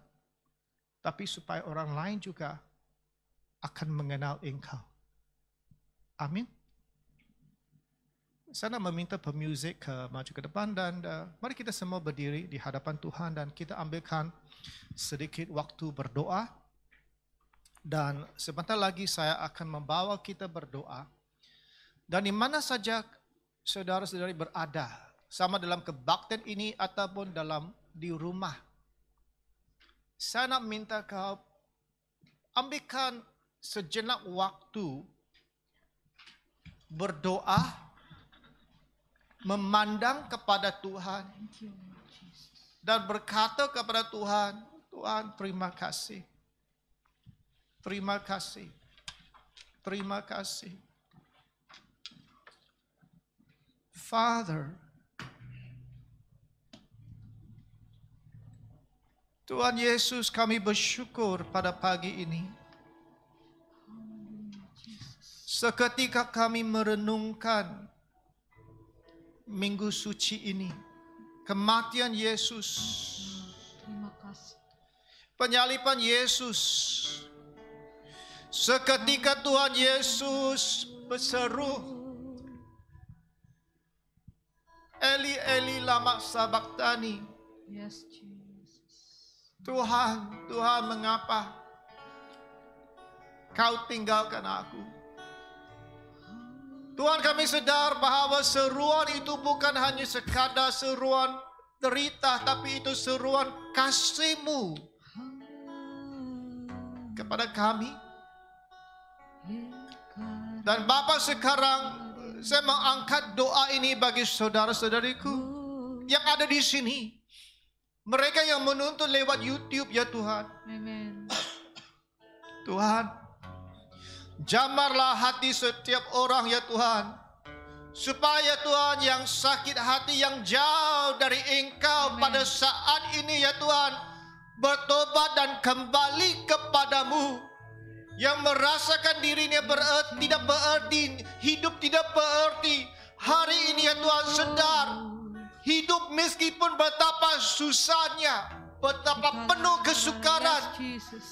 tapi supaya orang lain juga akan mengenal Engkau. Amin. Saya nak meminta pemuzik maju ke depan dan mari kita semua berdiri di hadapan Tuhan dan kita ambilkan sedikit waktu berdoa. Dan sebentar lagi saya akan membawa kita berdoa. Dan di mana saja saudara-saudari berada, sama dalam kebaktian ini ataupun di rumah, saya nak minta kau ambilkan sejenak waktu berdoa, memandang kepada Tuhan dan berkata kepada Tuhan, Tuhan terima kasih. Terima kasih. Terima kasih. Father, Tuhan Yesus, kami bersyukur pada pagi ini. Seketika kami merenungkan minggu suci ini, kematian Yesus, Terima kasih. penyaliban Yesus. Seketika Tuhan Yesus berseru, Eli Eli lama sabachthani. Yes, Jesus. Tuhan, Tuhan mengapa kau tinggalkan aku? Tuhan, kami sadar bahwa seruan itu bukan hanya sekadar seruan derita, tapi itu seruan kasih-Mu kepada kami. Dan Bapa, sekarang saya mengangkat doa ini bagi saudara-saudariku yang ada di sini. Mereka yang menonton lewat YouTube, ya Tuhan. Amen. Tuhan, jamarlah hati setiap orang, ya Tuhan. Supaya Tuhan yang sakit hati, yang jauh dari Engkau pada saat ini, ya Tuhan, bertobat dan kembali kepadamu. Yang merasakan dirinya tidak berarti, hidup tidak berarti. Hari ini, ya Tuhan, sedar hidup meskipun betapa susahnya, betapa penuh kesukaran,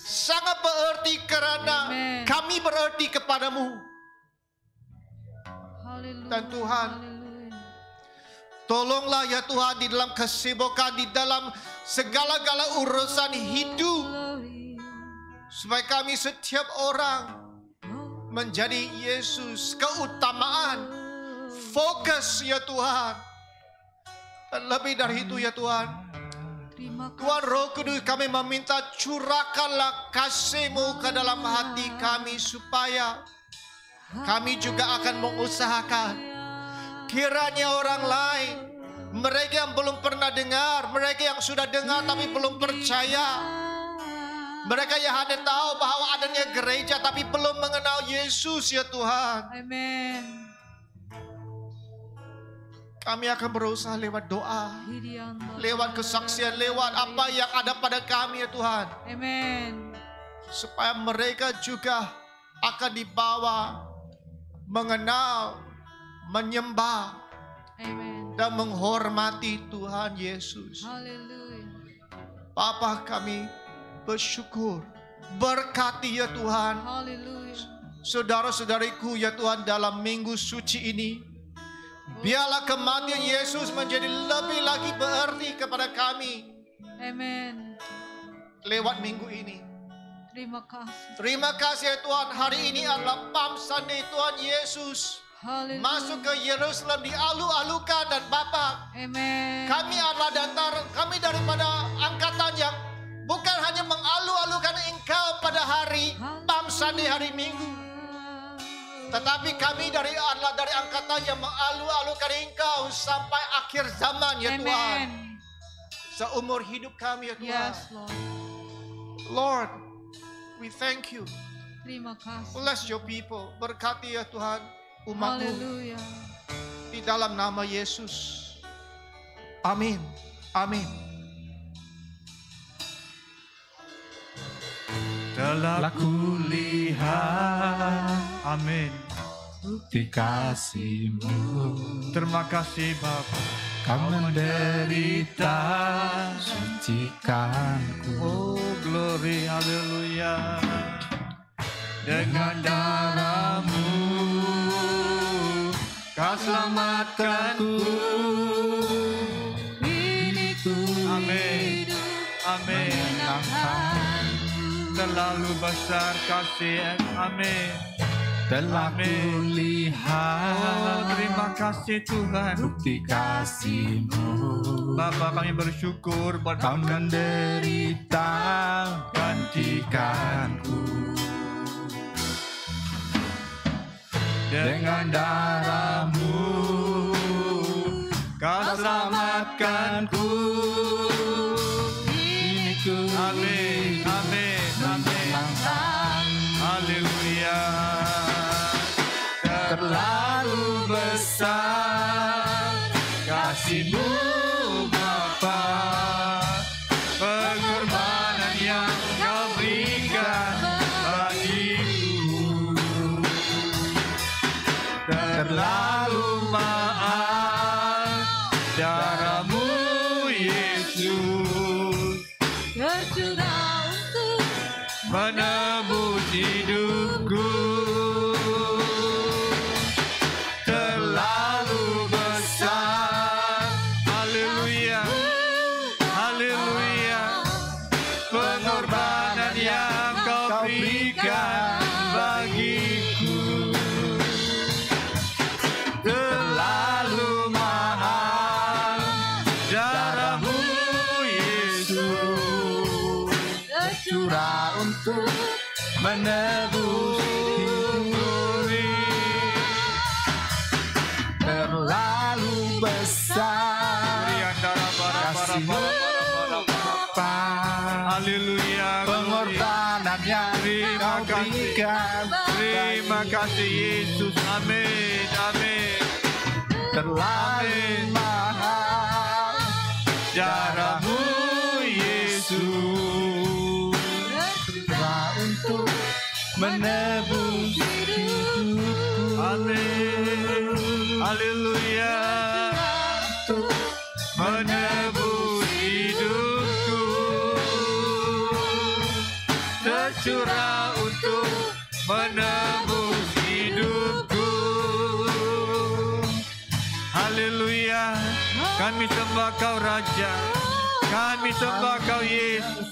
sangat berarti karena kami berarti kepadamu. Dan Tuhan, tolonglah ya Tuhan di dalam kesibukan, di dalam segala-gala urusan hidup, supaya kami setiap orang menjadi Yesus keutamaan, fokus ya Tuhan. Dan lebih dari itu ya Tuhan, Tuhan Roh Kudus, kami meminta curahkanlah kasih-Mu ke dalam hati kami, supaya kami juga akan mengusahakan kiranya orang lain, mereka yang belum pernah dengar, mereka yang sudah dengar tapi belum percaya, mereka yang hanya tahu bahwa adanya gereja tapi belum mengenal Yesus ya Tuhan. Amen. Kami akan berusaha lewat doa, lewat kesaksian, lewat apa yang ada pada kami ya Tuhan. Amen. Supaya mereka juga akan dibawa mengenal, menyembah, Amen. dan menghormati Tuhan Yesus. Haleluya. Bapa, kami bersyukur, berkati ya Tuhan Haleluya. saudara-saudariku ya Tuhan dalam minggu suci ini. Biarlah kematian Yesus menjadi lebih lagi berarti kepada kami. Amen. Lewat minggu ini. Terima kasih. Terima kasih ya Tuhan, hari ini adalah Palm Sunday Tuhan Yesus. Haleluya. Masuk ke Yerusalem dialu-alukan, dan Bapa, Amen. kami adalah kami daripada angkatan yang bukan hanya mengalu-alukan Engkau pada hari Palm Sunday, hari Minggu, tetapi kami adalah dari angkatan yang mengalu-alukan Engkau sampai akhir zaman ya Amen. Tuhan. Seumur hidup kami ya Tuhan. Yes, Lord. Lord, we thank you. Terima kasih. Bless your people. Berkati ya Tuhan umat-Mu. Haleluya. Di dalam nama Yesus. Amin. Amin. Telah kulihat, amin, Bukti kasih-Mu, terima kasih Bapa. Kau menderita, sucikanku. Oh glory, haleluya. Dengan darah-Mu Kau selamatkanku. Ini ku Amin. hidup Amin. menyenangkan. terlalu besar kasih. Amin. Telah kulihat Oh, terima kasih Tuhan. bukti kasih-Mu. Bapa, kami bersyukur buat Kau menderita gantikanku. Dengan darah-Mu Kau selamatkanku. Ini ku Amin, amin, amin. Haleluya. terlalu besar kasih-Mu Bapa, Pengorbanan yang Kau berikan bagiku. Terlalu mahal darah-Mu Yesus, Tercurah untuk menebus hidupku. Terlalu besar. Haleluya. Haleluya. Pengorbanan yang Kau berikan bagiku. Terlalu mahal darah-Mu Yesus, curah untuk menebus hidupku. Terlalu besar kasih-Mu Bapa, Haleluya. pengorbanan yang Terima Kau kasih. berikan. Terima kasih Yesus. Amin. Amin. Terlalu mahal Darah-Mu Yesus, curah untuk menebus hidupku. amin. Haleluya. Menebus hidupku, tercurah untuk menebus hidupku. Haleluya. Kami sembah Kau Raja, kami sembah Kau Yesus.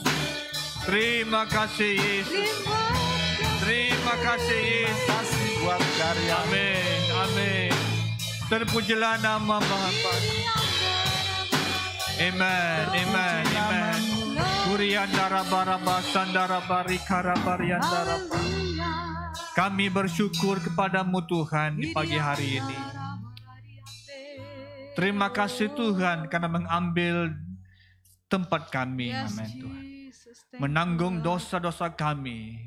Terima kasih Yesus, terima kasih Yesus. Kasih buat karya. Amin, amin. Terpujilah nama Bapa. Amen, amen, amen. Kuriandara baraba sandara barikara bariandara. Kami bersyukur kepadamu Tuhan di pagi hari ini. Terima kasih Tuhan karena mengambil tempat kami, amin Tuhan. Menanggung dosa-dosa kami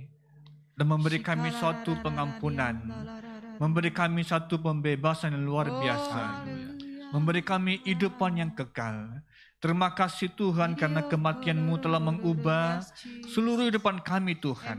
dan memberi kami suatu pengampunan, memberi kami satu pembebasan yang luar biasa, memberi kami hidupan yang kekal. Terima kasih Tuhan karena kematian-Mu telah mengubah seluruh hidupan kami Tuhan.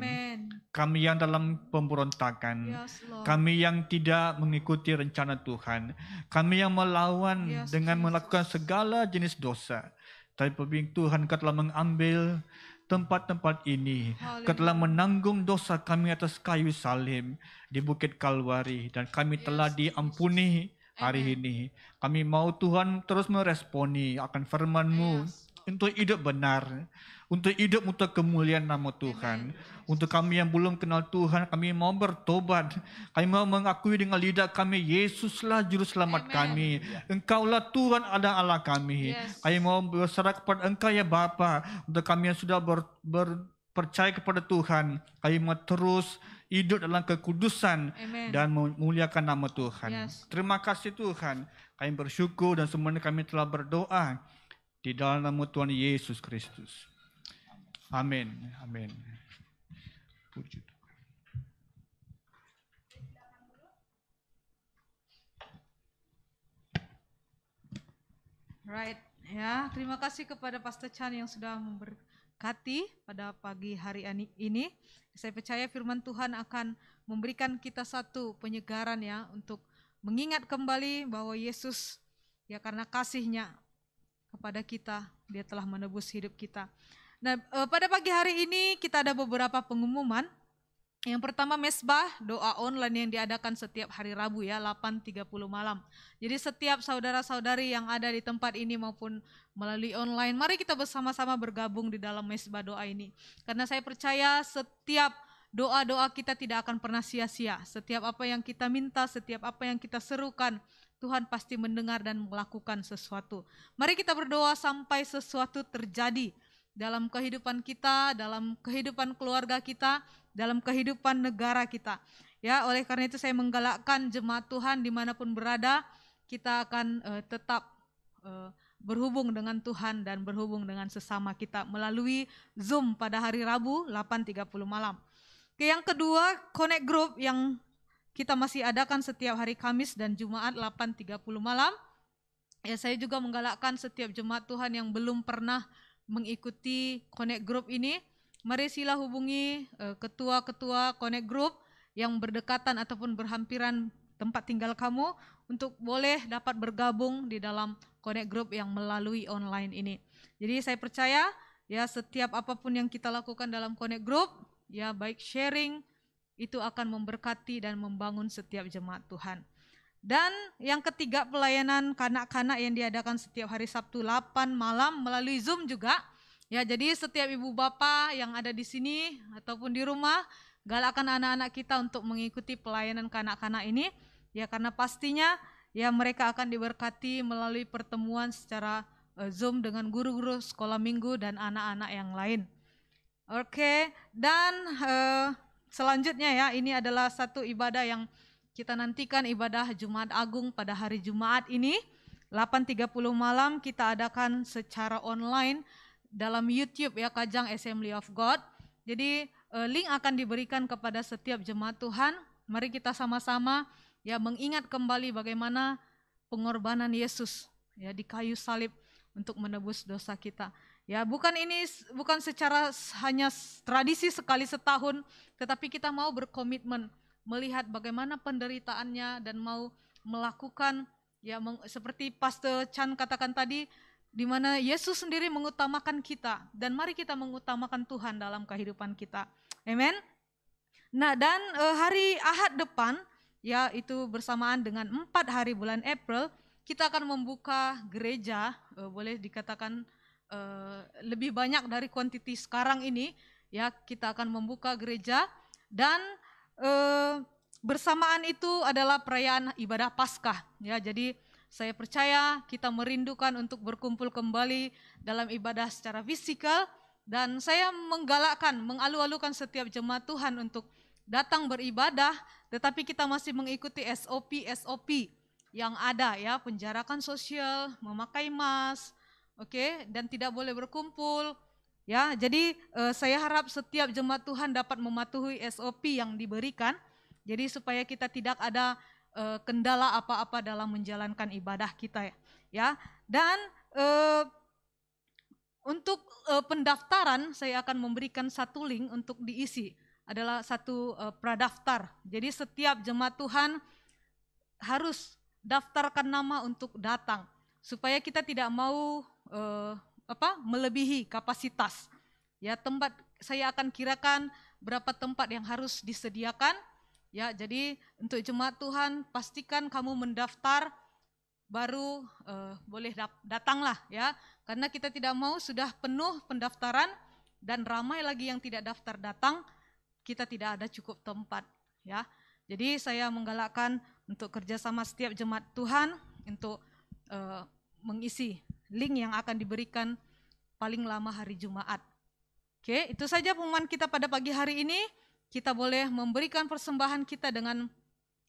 Kami yang dalam pemberontakan, kami yang tidak mengikuti rencana Tuhan, kami yang melawan dengan melakukan segala jenis dosa. Tapi Tuhan Kau telah mengambil tempat-tempat ini. Kau telah menanggung dosa kami atas kayu salib di Bukit Kalwari dan kami telah diampuni hari ini. Kami mau Tuhan terus meresponi akan firman-Mu untuk hidup benar, untuk hidup untuk kemuliaan nama Tuhan. Untuk kami yang belum kenal Tuhan, kami mau bertobat. Kami mau mengakui dengan lidah kami, Yesuslah Juru Selamat kami. Engkaulah Tuhan ada Allah kami. Kami mau berserah kepada Engkau ya Bapa. Untuk kami yang sudah percaya kepada Tuhan, kami mau terus hidup dalam kekudusan dan memuliakan nama Tuhan. Terima kasih Tuhan. Kami bersyukur dan semuanya kami telah berdoa di dalam nama Tuhan Yesus Kristus. Amin. Amin. Puji Tuhan. Right, ya. Terima kasih kepada Pastor Chan yang sudah memberkati pada pagi hari ini. Saya percaya firman Tuhan akan memberikan kita satu penyegaran ya untuk mengingat kembali bahwa Yesus ya karena kasih-Nya kepada kita, Dia telah menebus hidup kita. Nah, pada pagi hari ini kita ada beberapa pengumuman Yang pertama mesbah, doa online yang diadakan setiap hari Rabu ya, 8.30 malam. Jadi setiap saudara-saudari yang ada di tempat ini maupun melalui online, mari kita bersama-sama bergabung di dalam mesbah doa ini. Karena saya percaya setiap doa-doa kita tidak akan pernah sia-sia. Setiap apa yang kita minta, setiap apa yang kita serukan, Tuhan pasti mendengar dan melakukan sesuatu. Mari kita berdoa sampai sesuatu terjadi dalam kehidupan kita, dalam kehidupan keluarga kita, dalam kehidupan negara kita. Ya, oleh karena itu saya menggalakkan jemaat Tuhan dimanapun berada, kita akan tetap berhubung dengan Tuhan dan berhubung dengan sesama kita melalui Zoom pada hari Rabu 8.30 malam. Yang kedua, Connect Group yang kita masih adakan setiap hari Kamis dan Jumat 8.30 malam. Ya, saya juga menggalakkan setiap jemaat Tuhan yang belum pernah mengikuti Connect Group ini, mari sila hubungi ketua-ketua Connect Group yang berdekatan ataupun berhampiran tempat tinggal kamu untuk boleh dapat bergabung di dalam Connect Group yang melalui online ini. Jadi saya percaya ya setiap apapun yang kita lakukan dalam Connect Group, ya baik sharing, itu akan memberkati dan membangun setiap jemaat Tuhan. Dan yang ketiga, pelayanan kanak-kanak yang diadakan setiap hari Sabtu 8 malam melalui Zoom juga. Ya, jadi setiap ibu bapak yang ada di sini ataupun di rumah, galakkan anak-anak kita untuk mengikuti pelayanan kanak-kanak ini. Ya, karena pastinya ya mereka akan diberkati melalui pertemuan secara Zoom dengan guru-guru sekolah minggu dan anak-anak yang lain. Oke, dan selanjutnya ya, ini adalah satu ibadah yang kita nantikan, ibadah Jumat Agung pada hari Jumat ini 8.30 malam kita adakan secara online dalam YouTube ya, Kajang Assembly of God. Jadi link akan diberikan kepada setiap jemaat Tuhan. Mari kita sama-sama ya mengingat kembali bagaimana pengorbanan Yesus ya di kayu salib untuk menebus dosa kita. Ya, bukan secara hanya tradisi sekali setahun, tetapi kita mau berkomitmen melihat bagaimana penderitaannya dan mau melakukan ya seperti Pastor Chan katakan tadi, di mana Yesus sendiri mengutamakan kita dan mari kita mengutamakan Tuhan dalam kehidupan kita. Amen. Nah, dan hari Ahad depan ya itu bersamaan dengan 4 hari bulan April, kita akan membuka gereja, boleh dikatakan lebih banyak dari kuantiti sekarang ini ya, kita akan membuka gereja dan bersamaan itu adalah perayaan ibadah Paskah ya. Jadi saya percaya kita merindukan untuk berkumpul kembali dalam ibadah secara fisikal, dan saya menggalakkan, mengalu-alukan setiap jemaat Tuhan untuk datang beribadah, tetapi kita masih mengikuti SOP yang ada ya, penjarakan sosial, memakai mask, oke, dan tidak boleh berkumpul. Ya, jadi saya harap setiap jemaat Tuhan dapat mematuhi SOP yang diberikan, jadi supaya kita tidak ada kendala apa-apa dalam menjalankan ibadah kita ya. Dan untuk pendaftaran saya akan memberikan satu link untuk diisi, adalah satu pradaftar. Jadi setiap jemaat Tuhan harus daftarkan nama untuk datang, supaya kita tidak mau melebihi kapasitas. Ya, tempat saya akan kirakan berapa tempat yang harus disediakan. Ya, jadi untuk jemaat Tuhan pastikan kamu mendaftar baru boleh datanglah ya. Karena kita tidak mau sudah penuh pendaftaran dan ramai lagi yang tidak daftar datang, kita tidak ada cukup tempat ya. Jadi saya menggalakkan untuk kerjasama setiap jemaat Tuhan untuk mengisi link yang akan diberikan paling lama hari Jumat. Oke, itu saja pengumuman kita pada pagi hari ini. Kita boleh memberikan persembahan kita dengan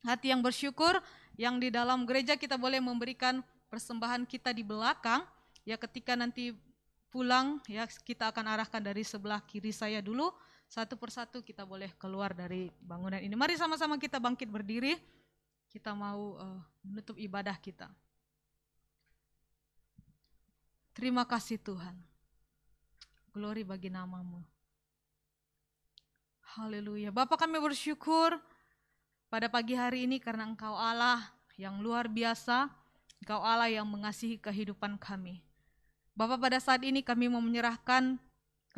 hati yang bersyukur. Yang di dalam gereja kita boleh memberikan persembahan kita di belakang. Ya, ketika nanti pulang ya kita akan arahkan dari sebelah kiri saya dulu. Satu persatu kita boleh keluar dari bangunan ini. Mari sama-sama kita bangkit berdiri. Kita mau menutup ibadah kita. Terima kasih Tuhan. Glory bagi nama-Mu. Haleluya. Bapa, kami bersyukur pada pagi hari ini karena Engkau Allah yang luar biasa. Engkau Allah yang mengasihi kehidupan kami. Bapa, pada saat ini kami mau menyerahkan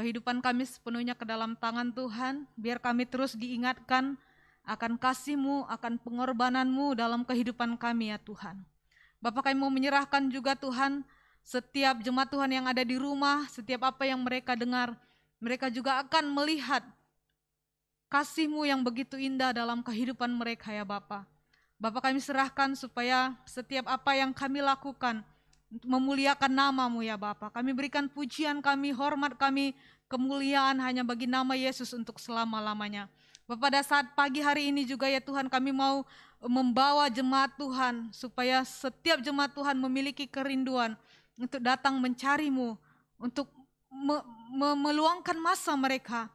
kehidupan kami sepenuhnya ke dalam tangan Tuhan. Biar kami terus diingatkan akan kasih-Mu, akan pengorbanan-Mu dalam kehidupan kami ya Tuhan. Bapa, kami mau menyerahkan juga Tuhan setiap jemaat Tuhan yang ada di rumah, setiap apa yang mereka dengar, mereka juga akan melihat kasih-Mu yang begitu indah dalam kehidupan mereka ya Bapa. Bapa, kami serahkan supaya setiap apa yang kami lakukan memuliakan nama-Mu ya Bapa. Kami berikan pujian kami, hormat kami, kemuliaan hanya bagi nama Yesus untuk selama-lamanya. Bapak, pada saat pagi hari ini juga ya Tuhan, kami mau membawa jemaat Tuhan supaya setiap jemaat Tuhan memiliki kerinduan untuk datang mencari-Mu, untuk meluangkan masa mereka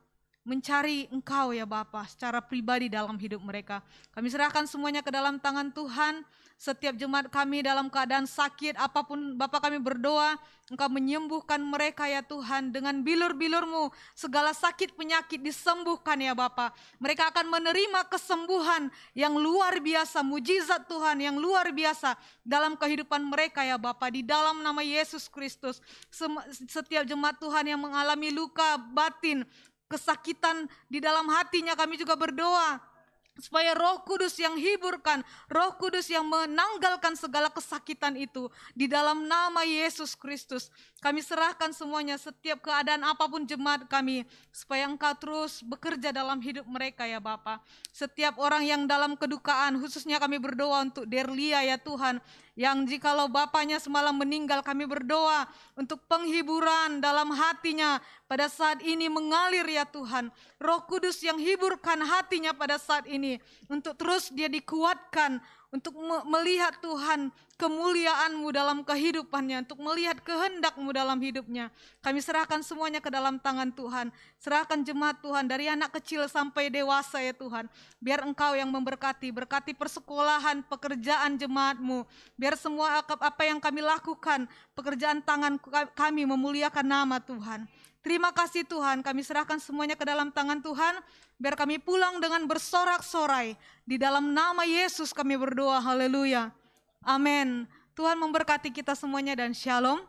mencari Engkau ya Bapa secara pribadi dalam hidup mereka. Kami serahkan semuanya ke dalam tangan Tuhan. Setiap jemaat kami dalam keadaan sakit, apapun Bapa, kami berdoa Engkau menyembuhkan mereka ya Tuhan. Dengan bilur-bilur-Mu segala sakit penyakit disembuhkan ya Bapa. Mereka akan menerima kesembuhan yang luar biasa, mujizat Tuhan yang luar biasa dalam kehidupan mereka ya Bapa. Di dalam nama Yesus Kristus, setiap jemaat Tuhan yang mengalami luka batin, kesakitan di dalam hatinya, kami juga berdoa supaya Roh Kudus yang hiburkan, Roh Kudus yang menanggalkan segala kesakitan itu di dalam nama Yesus Kristus. Kami serahkan semuanya, setiap keadaan apapun jemaat kami, supaya Engkau terus bekerja dalam hidup mereka ya Bapa. Setiap orang yang dalam kedukaan, khususnya kami berdoa untuk Derlia ya Tuhan, yang jikalau bapaknya semalam meninggal, kami berdoa untuk penghiburan dalam hatinya pada saat ini mengalir ya Tuhan. Roh Kudus yang hiburkan hatinya pada saat ini, untuk terus dia dikuatkan, untuk melihat Tuhan kemuliaan-Mu dalam kehidupannya, untuk melihat kehendak-Mu dalam hidupnya. Kami serahkan semuanya ke dalam tangan Tuhan. Serahkan jemaat Tuhan dari anak kecil sampai dewasa ya Tuhan. Biar Engkau yang memberkati, berkati persekolahan, pekerjaan jemaat-Mu. Biar semua apa yang kami lakukan, pekerjaan tangan kami memuliakan nama Tuhan. Terima kasih Tuhan, kami serahkan semuanya ke dalam tangan Tuhan. Biar kami pulang dengan bersorak-sorai. Di dalam nama Yesus kami berdoa, haleluya. Amin. Tuhan memberkati kita semuanya dan shalom.